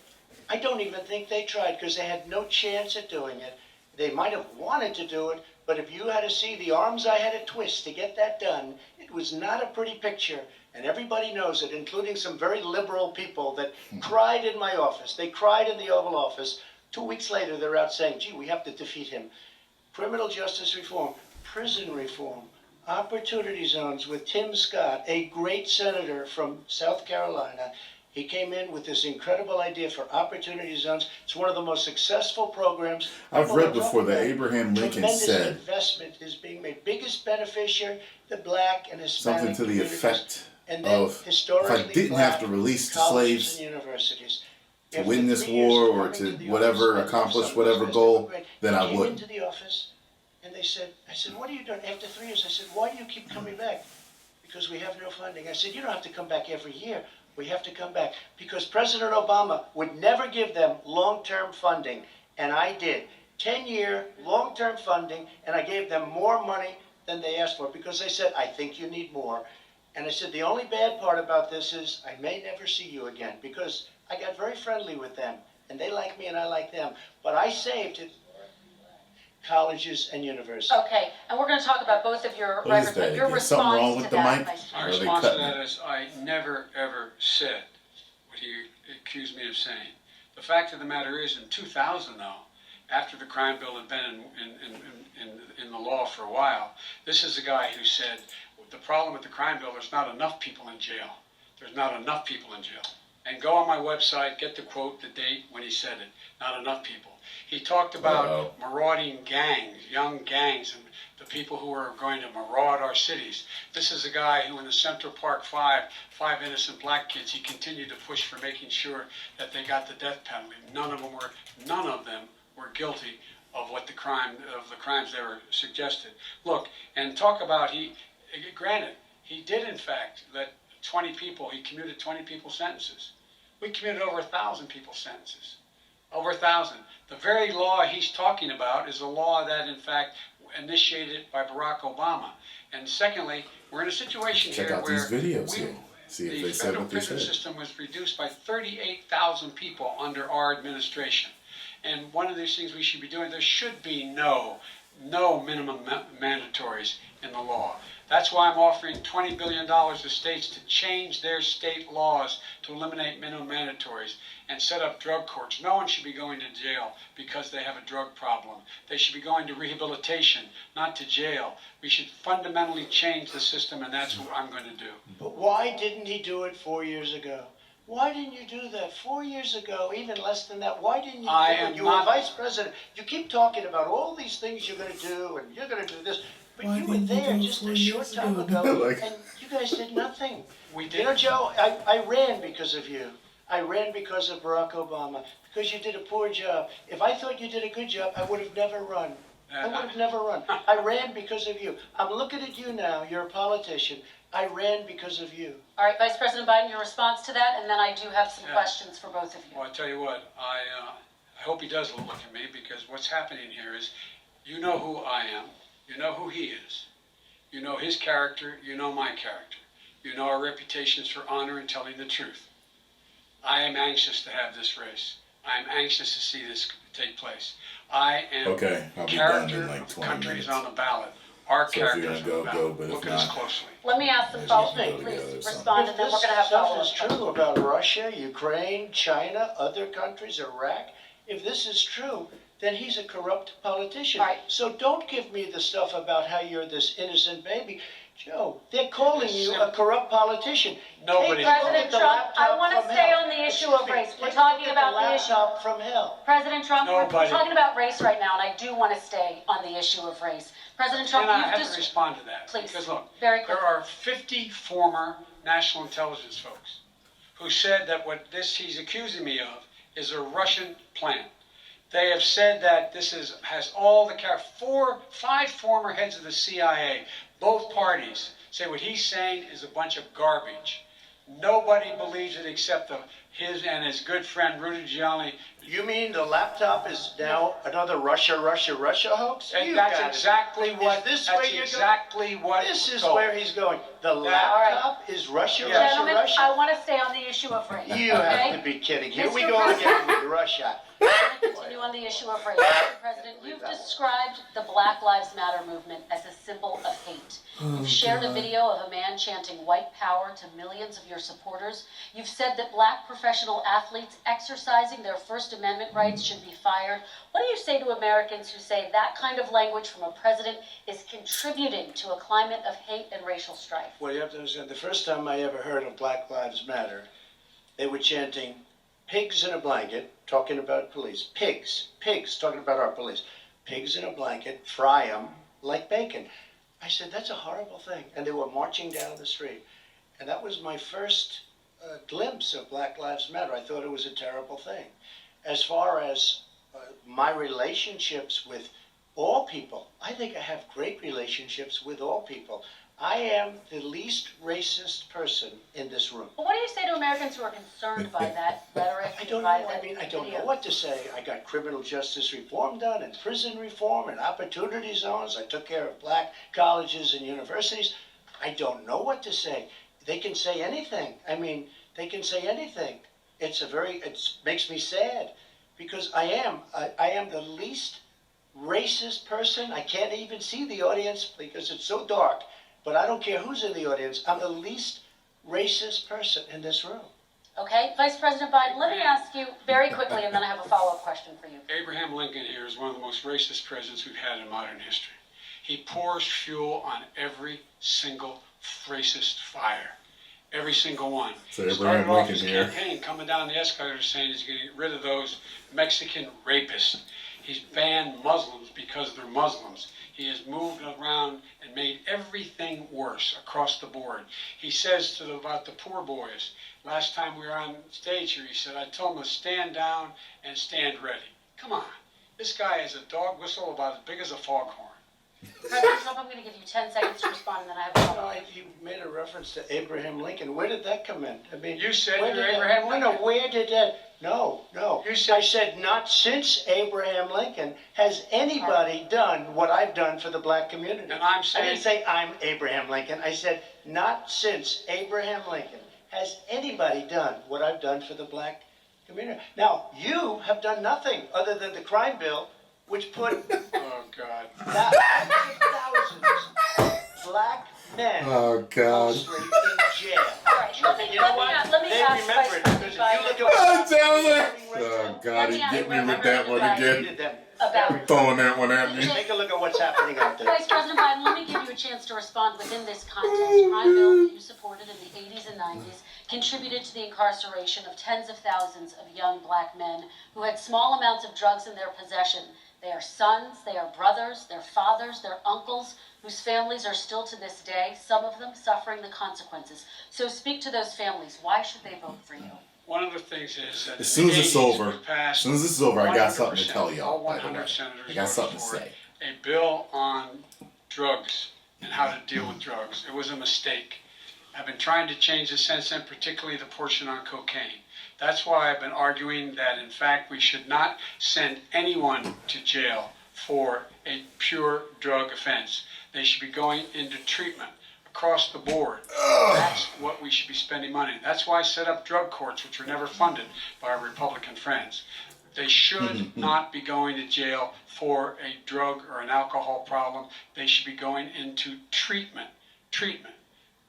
I don't even think they tried because they had no chance at doing it. They might have wanted to do it, but if you had to see the arms I had to twist to get that done, it was not a pretty picture. And everybody knows it, including some very liberal people that cried in my office. They cried in the Oval Office. 2 weeks later, they're out saying, gee, we have to defeat him. Criminal justice reform, prison reform, opportunity zones with Tim Scott, a great senator from South Carolina, He came in with this incredible idea for opportunity zones. It's one of the most successful programs. I've People read are before talking that about it. Abraham Lincoln Tremendous said investment is being made. Biggest beneficiary, the black and Hispanic something to the communities. effect And then of, if historically I didn't have to black release the colleges slaves and universities. to After win this 3 years war of or coming to the whatever, office, accomplish some of those whatever guys goal, were great. then They I came wouldn't. into the office and they said, I said, what are you doing? After 3 years, I said, why do you keep coming back? Because we have no funding. I said, you don't have to come back every year. We have to come back. Because President Obama would never give them long-term funding, and I did. 10-year long-term funding, and I gave them more money than they asked for because they said, I think you need more. And I said, the only bad part about this is I may never see you again because I got very friendly with them, and they like me and I like them. But I saved it. Colleges and universities. Okay, and we're going to talk about both of your What is records, that but your again? Something response wrong to with the that, mic? Vice My Are they response to cutting that it? is I never ever said what he accused me of saying. The fact of the matter is, in 2000 though, after the crime bill had been in the law for a while, this is the guy who said, the problem with the crime bill, there's not enough people in jail. There's not enough people in jail. And go on my website, get the quote, the date when he said it. Not enough people. He talked about marauding gangs, young gangs, and the people who are going to maraud our cities. This is a guy who in the Central Park Five innocent black kids, he continued to push for making sure that they got the death penalty. None of them were guilty of the crimes they were suggested. Look, and talk about granted, he did in fact let 20 people, he commuted 20 people's sentences. We commuted over 1,000 people's sentences. Over 1,000. The very law he's talking about is a law that, in fact, initiated by Barack Obama. And secondly, we're in a situation Check here out where these videos here. See if the they said federal what they prison said. system was reduced by 38,000 people under our administration. And one of these things we should be doing, there should be no minimum mandatories in the law. That's why I'm offering $20 billion to states to change their state laws to eliminate minimum mandatories and set up drug courts. No one should be going to jail because they have a drug problem. They should be going to rehabilitation, not to jail. We should fundamentally change the system, and that's what I'm going to do. But why didn't he do it 4 years ago? Why didn't you do that 4 years ago, even less than that? Why didn't you do it? You were vice president. You keep talking about all these things you're going to do, and you're going to do this. But Why you were didn't you there do it just 4 a short years time ago? ago, Like- and you guys did nothing. We did. You know, Joe, I ran because of you. I ran because of Barack Obama, because you did a poor job. If I thought you did a good job, I would have never run. I would have never run. I ran because of you. I'm looking at you now. You're a politician. I ran because of you. All right, Vice President Biden, your response to that, and then I do have some questions for both of you. Well, I tell you what, I hope he does look at me, because what's happening here is, you know who I am, you know who he is, you know his character, you know my character, you know our reputations for honor and telling the truth. I am anxious to have this race. I am anxious to see this take place. I am Okay, I'll be done character in like of 20 countries minutes. on the ballot. Our So if you're characters gonna on the go, ballot. but if Look at us not- closely. Let me ask some Maybe follow-up. we can go Please together or something. respond, and then we're going to have stuff follow-up. is true about Russia, Ukraine, China, other countries, Iraq. If this is true, then he's a corrupt politician. All right. So don't give me the stuff about how you're this innocent baby. Joe, they're calling you a corrupt politician. Nobody- Take a look President at the Trump, I laptop want to from stay hell. on the issue Excuse of me, race. We're take a talking look at about the the issue. laptop from hell. President Trump, we're Nobody- talking about race right now, and I do want to stay on the issue of race. President Trump, And I you've have to just... respond to that. Please. Because look, Very there quickly. are 50 former national intelligence folks who said that what he's accusing me of is a Russian plan. They have said that this has all the five former heads of the CIA, both parties, say what he's saying is a bunch of garbage. Nobody believes it except his and his good friend Rudy Giuliani. You mean the laptop is now another Russia hoax? And You that's gotta be- exactly what. Is this that's where you're exactly what. This is told. where he's going. The All right. laptop is Russia, Yeah. Gentlemen, Russia. I want to stay on the issue of race. You okay? have to be kidding. Here Mr. we go President. again with Russia. I'm going to continue on the issue of race. Mr. President, you've described the Black Lives Matter movement as a symbol of hate. You've shared a video of a man chanting white power to millions of your supporters. You've said that black professional athletes exercising their First Amendment rights should be fired. What do you say to Americans who say that kind of language from a president is contributing to a climate of hate and racial strife? Well, you have to understand, the first time I ever heard of Black Lives Matter, they were chanting, "Pigs in a blanket," talking about police. Pigs, pigs, talking about our police. Pigs in a blanket, fry them like bacon. I said, that's a horrible thing. And they were marching down the street. And that was my first glimpse of Black Lives Matter. I thought it was a terrible thing. As far as my relationships with all people, I think I have great relationships with all people. I am the least racist person in this room. Well, what do you say to Americans who are concerned by that rhetoric? I don't know. I don't know what to say. I got criminal justice reform done and prison reform and opportunity zones. I took care of black colleges and universities. I don't know what to say. They can say anything. I mean, they can say anything. It makes me sad because I am the least racist person. I can't even see the audience because it's so dark. But I don't care who's in the audience. I'm the least racist person in this room. Okay, Vice President Biden, let me ask you very quickly, and then I have a follow-up question for you. Abraham Lincoln here is one of the most racist presidents we've had in modern history. He pours fuel on every single racist fire. Every single one. So Started Abraham off Lincoln his here. campaign coming down the escalator saying he's going to get rid of those Mexican rapists. He's banned Muslims because they're Muslims. He has moved around and made everything worse across the board. He says about the poor boys, last time we were on stage here, he said, I told them to stand down and stand ready. Come on. This guy is a dog whistle about as big as a foghorn. President Trump, I'm going to give you 10 seconds to respond, and then I have a follow-up. You made a reference to Abraham Lincoln. Where did that come in? I mean, You said where you're did Abraham that, No, Lincoln. where did that? No. You said- I said not since Abraham Lincoln has anybody done what I've done for the black community. And I'm I saying- didn't say I'm Abraham Lincoln. I said not since Abraham Lincoln has anybody done what I've done for the black community. Now, you have done nothing other than the crime bill, which put Oh, God. thousands of black men Oh, God. mostly in jail. All right, let me You know what? ask They Vice remember it President because if you look Biden at Oh, what's Taylor. Oh, God, he get me with that one again. hated them. about Throwing that one at me. Take a look at what's happening out there. Vice President Biden, let me give you a chance to respond within this context. Crime bill that you supported in the 80s and 90s contributed to the incarceration of tens of thousands of young black men who had small amounts of drugs in their possession. They are sons, they are brothers, they're fathers, they're uncles, whose families are still to this day, some of them suffering the consequences. So speak to those families. Why should they vote for you? One of the things is that As soon as it's over, as As soon as this is over, I got something to 100%, tell y'all, all by the 100 way. senators I got something to voted for say. a bill on drugs and how to deal with drugs. It was a mistake. I've been trying to change the sense and particularly the portion on cocaine. That's why I've been arguing that, in fact, we should not send anyone to jail for a pure drug offense. They should be going into treatment across the board. That's what we should be spending money on. That's why I set up drug courts, which were never funded by our Republican friends. They should not be going to jail for a drug or an alcohol problem. They should be going into treatment. Treatment.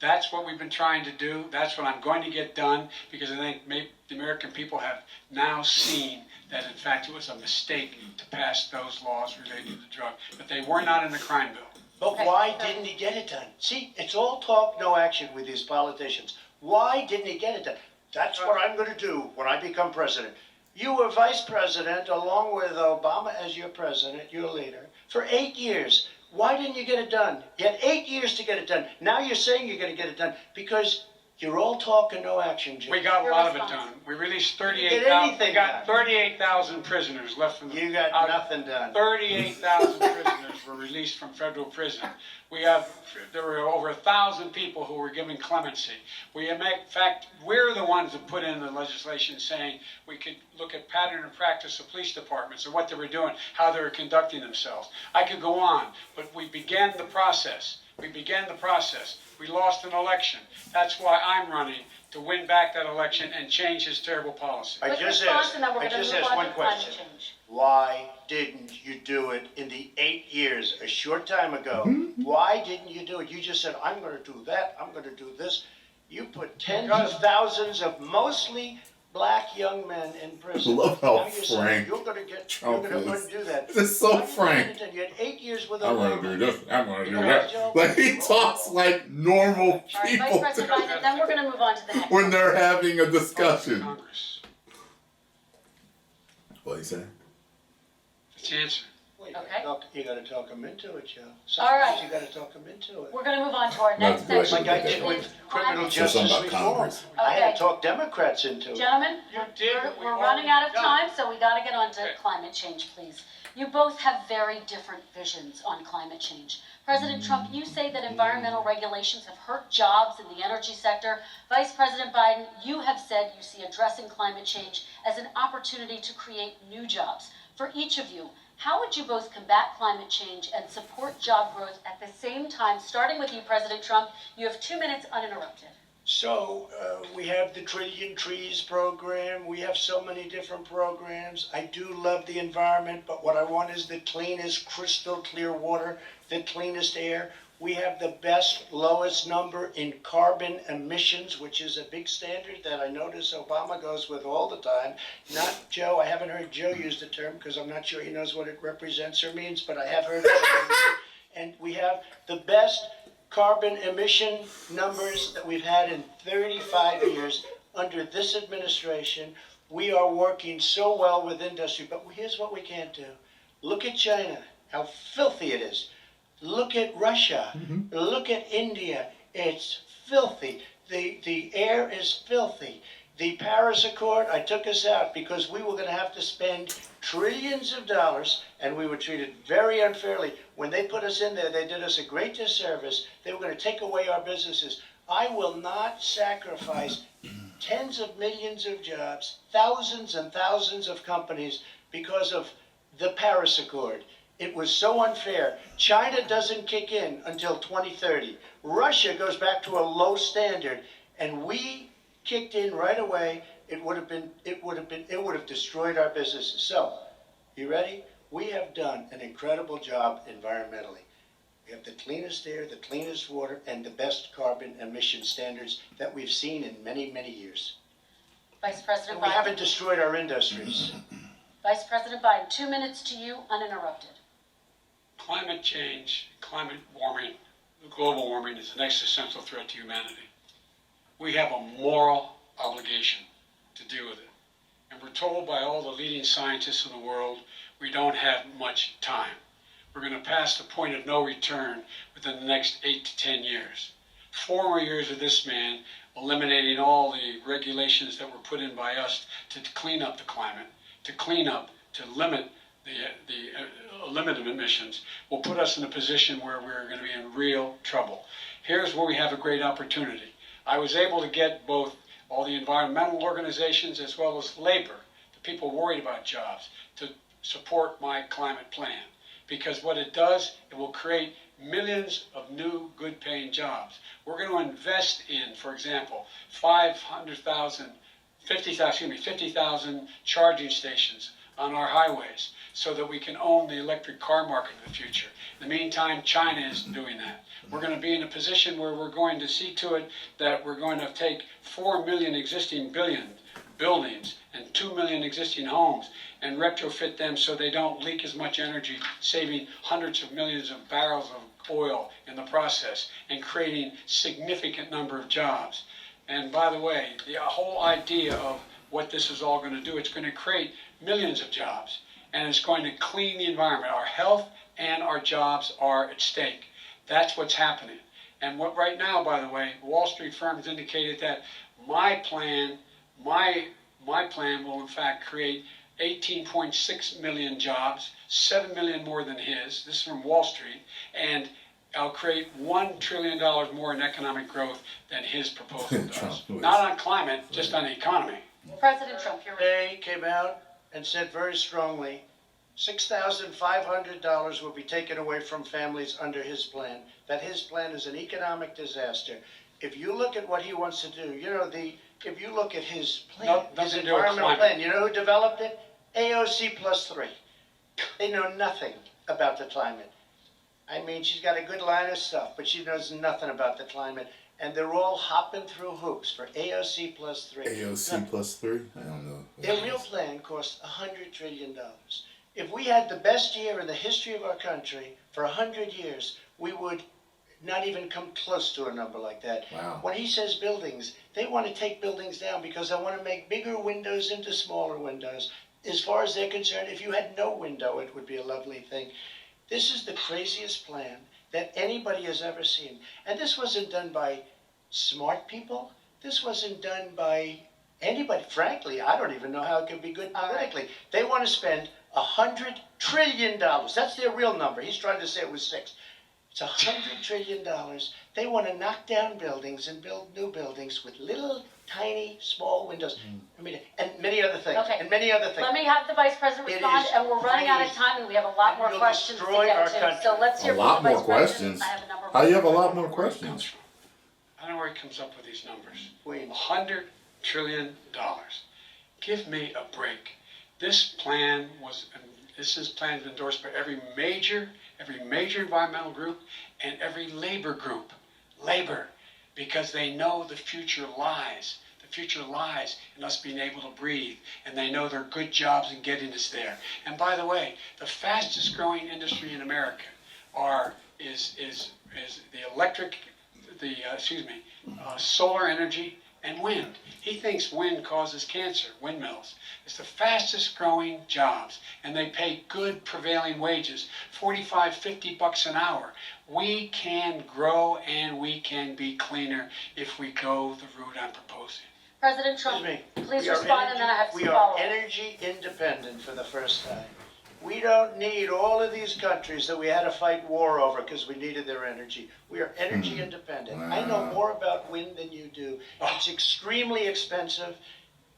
That's what we've been trying to do. That's what I'm going to get done because I think maybe the American people have now seen that, in fact, it was a mistake to pass those laws related to the drug. But they were not in the crime bill. But why didn't he get it done? See, it's all talk, no action with these politicians. Why didn't he get it done? That's what I'm going to do when I become president. You were vice president along with Obama as your president, your leader, for 8 years. Why didn't you get it done? You had 8 years to get it done. Now you're saying you're going to get it done because you're all talk and no action, Jim. We got a Your lot of it response. done. We released Get 38,000. anything We got done. 38,000 prisoners left from the. You got out of nothing done. 38,000 prisoners were released from federal prison. There were over 1,000 people who were given clemency. In fact, we're the ones that put in the legislation saying we could look at pattern and practice of police departments and what they were doing, how they were conducting themselves. I could go on, but we began the process. We lost an election. That's why I'm running to win back that election and change his terrible policy. I Quick just response, asked, and then we're I gonna just move asked on one to climate question. change. Why didn't you do it in the 8 years, a short time ago? Why didn't you do it? You just said, I'm going to do that, I'm going to do this. You put tens Because- of thousands of mostly black young men in prison. Love how Now you're saying frank you're going to Trump is. undo that. This is so Why didn't you frank. get it done? You had 8 years with I'm Obama. gonna do this. I'm gonna do You know that. what, Joe? Like he talks like normal All right, people Vice President do Biden, then we're going to move on to the next when one. they're having a discussion. Congress. What you say? That's the answer. Well, Okay. you got to talk them into it, Joe. All right. Sometimes you got to talk them into it. We're going to move on to our next That's section. good. Like I did which with is criminal climate Say something justice about reform. Congress. I had Okay. to talk Democrats into it. Gentlemen, You did what we we're running out of already done. time, so we got to get on to Okay. climate change, please. You both have very different visions on climate change. President Trump, you say that environmental regulations have hurt jobs in the energy sector. Vice President Biden, you have said you see addressing climate change as an opportunity to create new jobs. For each of you, how would you both combat climate change and support job growth at the same time? Starting with you, President Trump, you have 2 minutes uninterrupted. So we have the Trillion Trees program. We have so many different programs. I do love the environment, but what I want is the cleanest, crystal clear water, the cleanest air. We have the best, lowest number in carbon emissions, which is a big standard that I notice Obama goes with all the time. Not Joe. I haven't heard Joe use the term because I'm not sure he knows what it represents or means, but I have heard it. And we have the best carbon emission numbers that we've had in 35 years under this administration. We are working so well with industry, but here's what we can't do. Look at China, how filthy it is. Look at Russia. Look at India. It's filthy. The air is filthy. The Paris Accord, I took us out because we were going to have to spend trillions of dollars, and we were treated very unfairly. When they put us in there, they did us a great disservice. They were going to take away our businesses. I will not sacrifice tens of millions of jobs, thousands and thousands of companies because of the Paris Accord. It was so unfair. China doesn't kick in until 2030. Russia goes back to a low standard, and we kicked in right away. It would have destroyed our businesses. So, you ready? We have done an incredible job environmentally. We have the cleanest air, the cleanest water, and the best carbon emission standards that we've seen in many, many years. Vice President And we Biden. haven't destroyed our industries. Vice President Biden, 2 minutes to you, uninterrupted. Climate change, climate warming, global warming is an existential threat to humanity. We have a moral obligation to deal with it. And we're told by all the leading scientists in the world we don't have much time. We're going to pass the point of no return within the next 8 to 10 years. 4 more years of this man eliminating all the regulations that were put in by us to clean up the climate, to limit limit emissions, will put us in a position where we're going to be in real trouble. Here's where we have a great opportunity. I was able to get both all the environmental organizations as well as labor, the people worried about jobs, to support my climate plan. Because what it does, it will create millions of new good-paying jobs. We're going to invest in, for example, 50,000 charging stations on our highways so that we can own the electric car market in the future. In the meantime, China is doing that. We're going to be in a position where we're going to see to it that we're going to take 4 million existing buildings and 2 million existing homes and retrofit them so they don't leak as much energy, saving hundreds of millions of barrels of oil in the process and creating significant number of jobs. And by the way, the whole idea of what this is all going to do, it's going to create millions of jobs, and it's going to clean the environment. Our health and our jobs are at stake. That's what's happening. And what right now, by the way, Wall Street firms indicated that my plan will in fact create 18.6 million jobs, 7 million more than his. This is from Wall Street. And I'll create $1 trillion more in economic growth than his proposal does. Not on climate, just on the economy. President Trump, you're They came out and said very strongly, $6,500 will be taken away from families under his plan. That his plan is an economic disaster. If you look at what he wants to do, if you look at his plan, Nope, his nothing to do with environmental climate. plan, you know who developed it? AOC +3. They know nothing about the climate. I mean, she's got a good line of stuff, but she knows nothing about the climate. and they're all hopping through hoops for AOC plus 3. AOC plus 3? I don't know. Their real plan cost $100 trillion. If we had the best year in the history of our country for 100 years, we would not even come close to a number like that. Wow. When he says buildings, they want to take buildings down because they want to make bigger windows into smaller windows. As far as they're concerned, if you had no window, it would be a lovely thing. This is the craziest plan that anybody has ever seen. And this wasn't done by smart people. This wasn't done by anybody. Frankly, I don't even know how it could be good politically. They want to spend $100 trillion. That's their real number. He's trying to say it was 6. It's $100 trillion. They want to knock down buildings and build new buildings with little, tiny, small windows. I mean, and many other things. Okay. And many other things. Let me have the Vice President It respond, is and we're running out of crazy. time, and we have a lot more You'll questions to destroy get our to. country. So let's hear A from lot the more Vice President. questions. I have a number. How you have a lot more Where it comes questions? from. I don't know where he comes up with these numbers. Wait. $100 trillion. Give me a break. This plan was endorsed by every major environmental group and every labor group. Labor, because they know the future lies. The future lies in us being able to breathe, and they know there are good jobs in getting us there. And by the way, the fastest growing industry in America is solar energy and wind. He thinks wind causes cancer, windmills. It's the fastest growing jobs, and they pay good prevailing wages, 45, 50 bucks an hour. We can grow and we can be cleaner if we go the route I'm proposing. President Trump, Excuse me. please We are respond, and then I have some We are follow-up. energy independent for the first time. We don't need all of these countries that we had to fight war over because we needed their energy. We are energy independent. I know more about wind than you do. It's extremely expensive,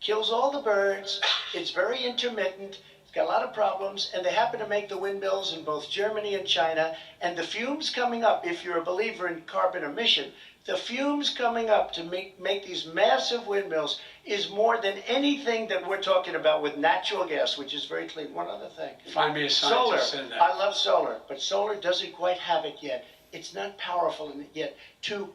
kills all the birds, it's very intermittent, it's got a lot of problems, and they happen to make the windmills in both Germany and China. And the fumes coming up, if you're a believer in carbon emission, the fumes coming up to make these massive windmills is more than anything that we're talking about with natural gas, which is very clean. One other thing. Find me a Solar. scientist said that. I love solar, but solar doesn't quite have it yet. It's not powerful yet to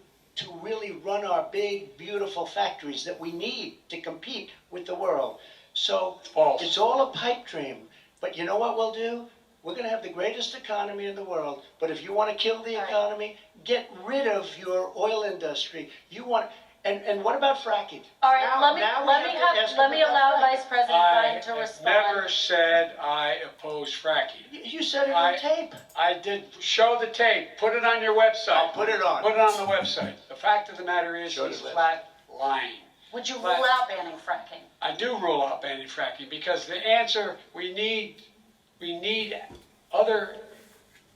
really run our big, beautiful factories that we need to compete with the world. So False. it's all a pipe dream. But you know what we'll do? We're going to have the greatest economy in the world. But if you want to kill the economy, get rid of your oil industry. And what about fracking? All right, Now we have to let me ask allow about Vice President I Biden to have respond. never said I oppose fracking. You said it on tape. I did. Show the tape. Put it on your website. I'll put it on. Put it on the website. The fact of the matter is Show he's the list. flat lying. Would you But- rule out banning fracking? I do rule out banning fracking because the answer, we need other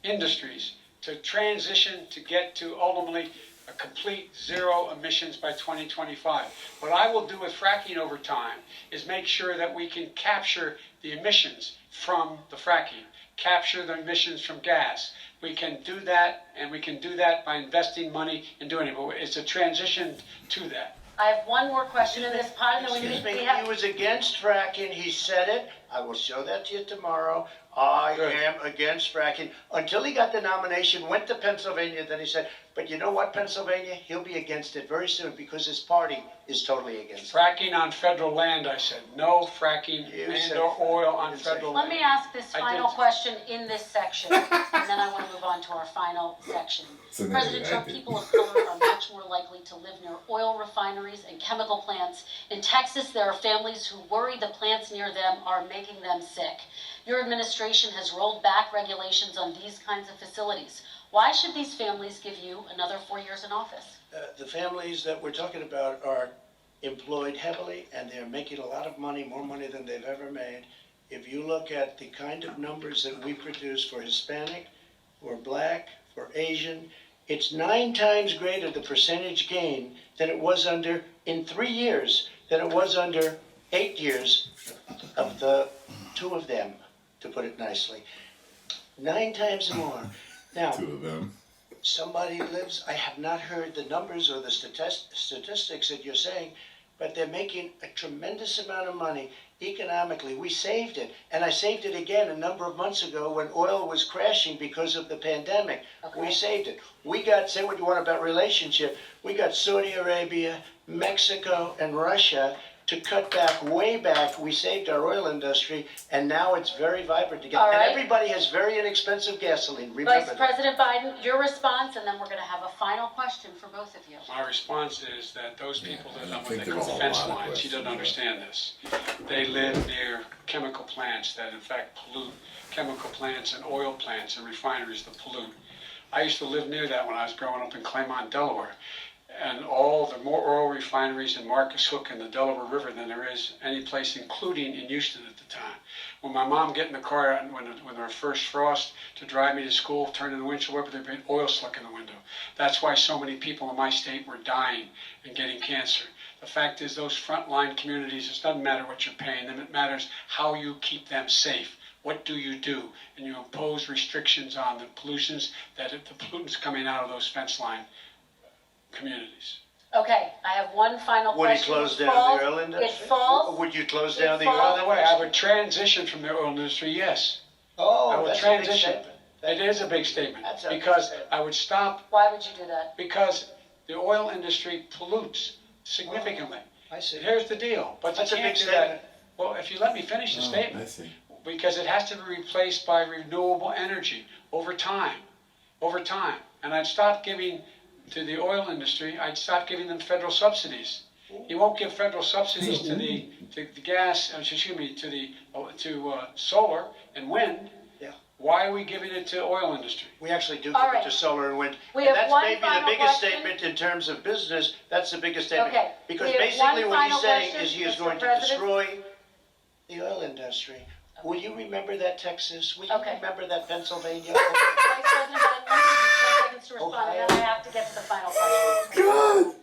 industries to transition to get to ultimately a complete zero emissions by 2025. What I will do with fracking over time is make sure that we can capture the emissions from the fracking, capture the emissions from gas. We can do that, and we can do that by investing money and doing it. But it's a transition to that. I have one more question in this pot, and then Excuse me, we he have. was against fracking, he said it, I will show that to you tomorrow. I Good. am against fracking. Until he got the nomination, went to Pennsylvania, then he said, but you know what, Pennsylvania, he'll be against it very soon because his party is totally against it. Fracking on federal land, I said. No fracking You and said- or oil on you said- federal Let land. me ask this I final did. question in this section, and then I want to move on to our final section. So now President you Trump, acted. people of color are much more likely to live near oil refineries and chemical plants. In Texas, there are families who worry the plants near them are making them sick. Your administration has rolled back regulations on these kinds of facilities. Why should these families give you another 4 years in office? The families that we're talking about are employed heavily and they're making a lot of money, more money than they've ever made. If you look at the kind of numbers that we produce for Hispanic, for Black, for Asian, it's 9 times greater the percentage gain than it was in 3 years, than it was under 8 years of the 2 of them, to put it nicely. 9 times more. Now, 2 of them. somebody lives, I have not heard the numbers or the statistics that you're saying, but they're making a tremendous amount of money. economically. We saved it. And I saved it again a number of months ago when oil was crashing because of the pandemic. Okay. We saved it. We got, say what you want about relationship, we got Saudi Arabia, Mexico, and Russia to cut back, way back. We saved our oil industry, and now it's very vibrant again. All right. And everybody has very inexpensive gasoline. Remember Vice that. President Biden, your response, and then we're going to have a final question for both of you. My response is that those people Yeah, that I live what think they there's call a fence lot of lines, you questions don't about understand this. They live near chemical plants that in fact pollute, chemical plants and oil plants and refineries that pollute. I used to live near that when I was growing up in Claymont, Delaware. And the more oil refineries in Marcus Hook and the Delaware River than there is any place, including in Houston at the time. When my mom get in the car when there was first frost to drive me to school, turning the windshield up, there'd be oil slick in the window. That's why so many people in my state were dying and getting cancer. The fact is those frontline communities, it doesn't matter what you're paying them, it matters how you keep them safe. What do? And you impose restrictions on the pollutions, the pollutants coming out of those fence line communities. Okay, I have one final Would he question. close down the oil industry? It falls. Would you close It down the falls- oil By the way, I industry? would transition from the oil industry, yes. I Oh, would that's a big transition. statement. It is a big statement, That's a big because statement. I would stop, Why would you do that? because the oil industry pollutes significantly. I see. Here's the deal, but you That's a can't big do that. statement. Well, if you let me finish the Oh, I statement, see. because it has to be replaced by renewable energy over time. And I'd stop giving to the oil industry, I'd stop giving them federal subsidies. You won't give federal subsidies to the gas, to solar and wind. Yeah. Why are we giving it to oil industry? We actually do All give it right. to solar and wind. We And have that's one maybe the final biggest question. statement in terms of business. That's the biggest statement. Okay. Because We have basically one what he's final saying question, is he is Mr. going to President. destroy the oil industry. Will you remember that, Texas? Will you Okay. remember that, Pennsylvania? Vice President Biden, 10 seconds to respond, and then I have to get to the final question. God!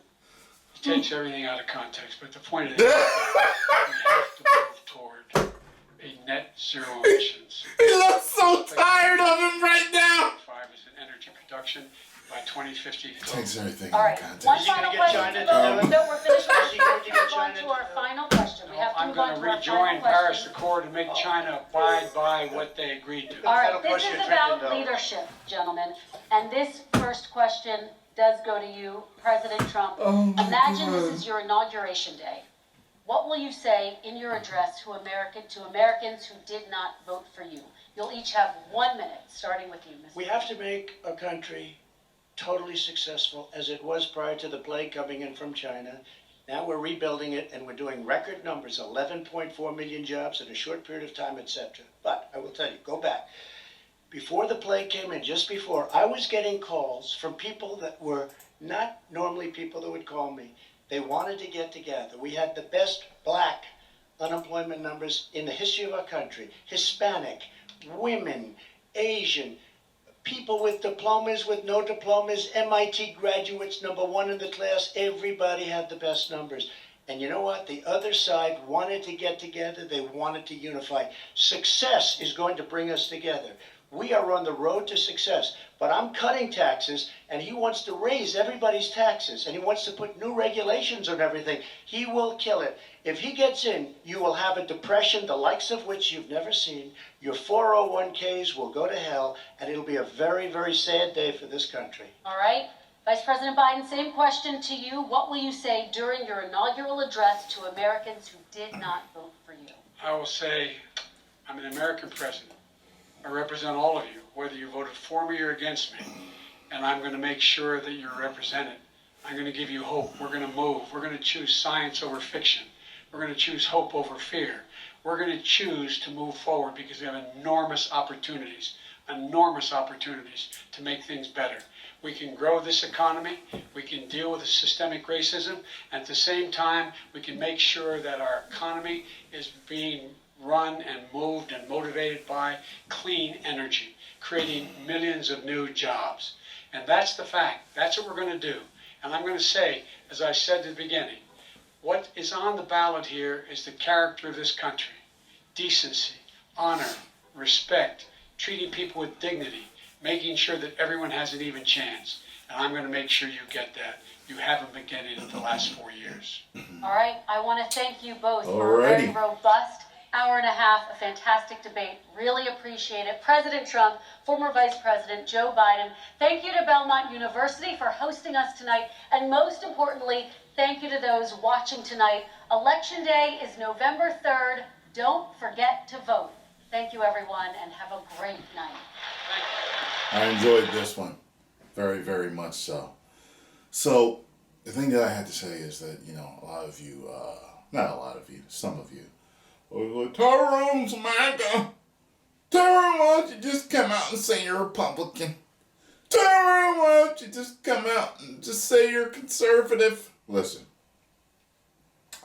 It takes everything out of context, but the point of it is we have to move toward a net zero emissions. He looks so tired of him right now! 5 is in energy production by 2050. Takes everything All in right, context. one Is he gonna final get question China to to go. do it? No, we're finished. We Is he going have to to get move on China to to our do it? final question. We have to I'm move going on to to our rejoin final Paris question. Accord and make China abide by what they agreed to. All right, That'll this cost you is $1 about trillion. leadership, gentlemen. And this first question does go to you, President Trump. Oh my Imagine God. this is your inauguration day. What will you say in your address to Americans who did not vote for you? You'll each have 1 minute, starting with you, Mr. We have to make a country totally successful as it was prior to the plague coming in from China. Now we're rebuilding it and we're doing record numbers, 11.4 million jobs in a short period of time, etc. But I will tell you, go back. Before the plague came in, just before, I was getting calls from people that were not normally people that would call me. They wanted to get together. We had the best black unemployment numbers in the history of our country. Hispanic, women, Asian, people with diplomas, with no diplomas, MIT graduates, #1 in the class. Everybody had the best numbers. And you know what? The other side wanted to get together. They wanted to unify. Success is going to bring us together. We are on the road to success. But I'm cutting taxes, and he wants to raise everybody's taxes, and he wants to put new regulations on everything. He will kill it. If he gets in, you will have a depression, the likes of which you've never seen. Your 401ks will go to hell, and it'll be a very, very sad day for this country. All right. Vice President Biden, same question to you. What will you say during your inaugural address to Americans who did not vote for you? I will say, I'm an American president. I represent all of you, whether you voted for me or against me. And I'm going to make sure that you're represented. I'm going to give you hope. We're going to move. We're going to choose science over fiction. We're going to choose hope over fear. We're going to choose to move forward because we have enormous opportunities to make things better. We can grow this economy. We can deal with the systemic racism. And at the same time, we can make sure that our economy is being run and moved and motivated by clean energy, creating millions of new jobs. And that's the fact. That's what we're going to do. And I'm going to say, as I said at the beginning, what is on the ballot here is the character of this country. Decency, honor, respect, treating people with dignity, making sure that everyone has an even chance. And I'm going to make sure you get that. You haven't been getting it the last 4 years. All right. I want to thank you both for a very Alrighty. robust hour and a half, a fantastic debate. Really appreciate it. President Trump, former Vice President Joe Biden, thank you to Belmont University for hosting us tonight. And most importantly, thank you to those watching tonight. Election Day is November 3rd. Don't forget to vote. Thank you, everyone, and have a great night. I enjoyed this one. Very, very much so. So, the thing that I had to say is that, you know, a lot of you, not a lot of you, some of you, were like, Tyrone's MAGA. Tyrone, why don't you just come out and say you're Republican? Tyrone, why don't you just come out and just say you're conservative? Listen,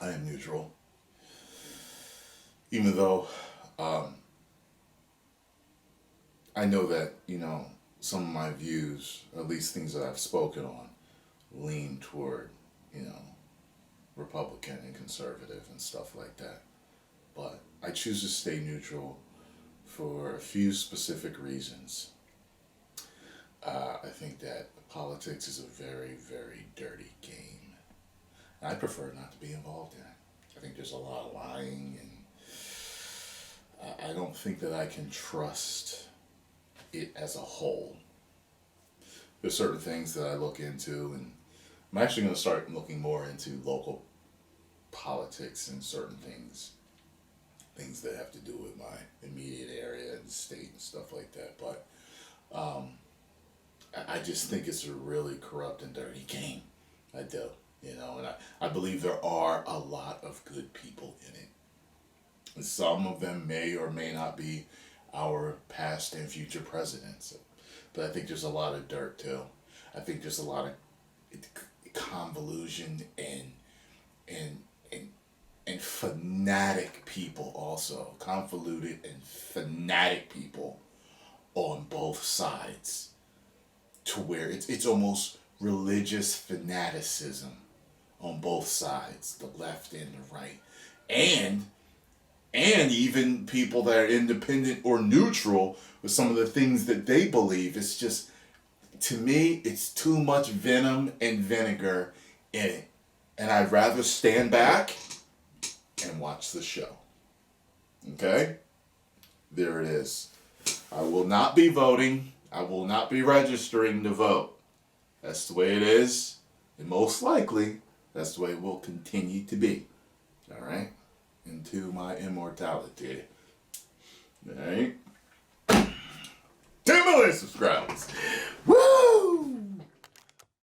I am neutral. Even though I know that, you know, some of my views, at least things that I've spoken on, lean toward, you know, Republican and conservative and stuff like that. But I choose to stay neutral for a few specific reasons. I think that politics is a very, very dirty game. And I prefer not to be involved in it. I think there's a lot of lying, and I don't think that I can trust it as a whole. There's certain things that I look into, and I'm actually going to start looking more into local politics and certain things that have to do with my immediate area and state and stuff like that. But I just think it's a really corrupt and dirty game. I do, you know, and I believe there are a lot of good people in it. And some of them may or may not be our past and future presidents. But I think there's a lot of dirt too. I think there's a lot of convolution and fanatic people also. Convoluted and fanatic people on both sides. To where it's almost religious fanaticism on both sides, the left and the right. And even people that are independent or neutral with some of the things that they believe. It's just, to me, it's too much venom and vinegar in it. And I'd rather stand back and watch the show. Okay? There it is. I will not be voting. I will not be registering to vote. That's the way it is. And most likely, that's the way it will continue to be. All right? Into my immortality. Alright? 10 million subscribers.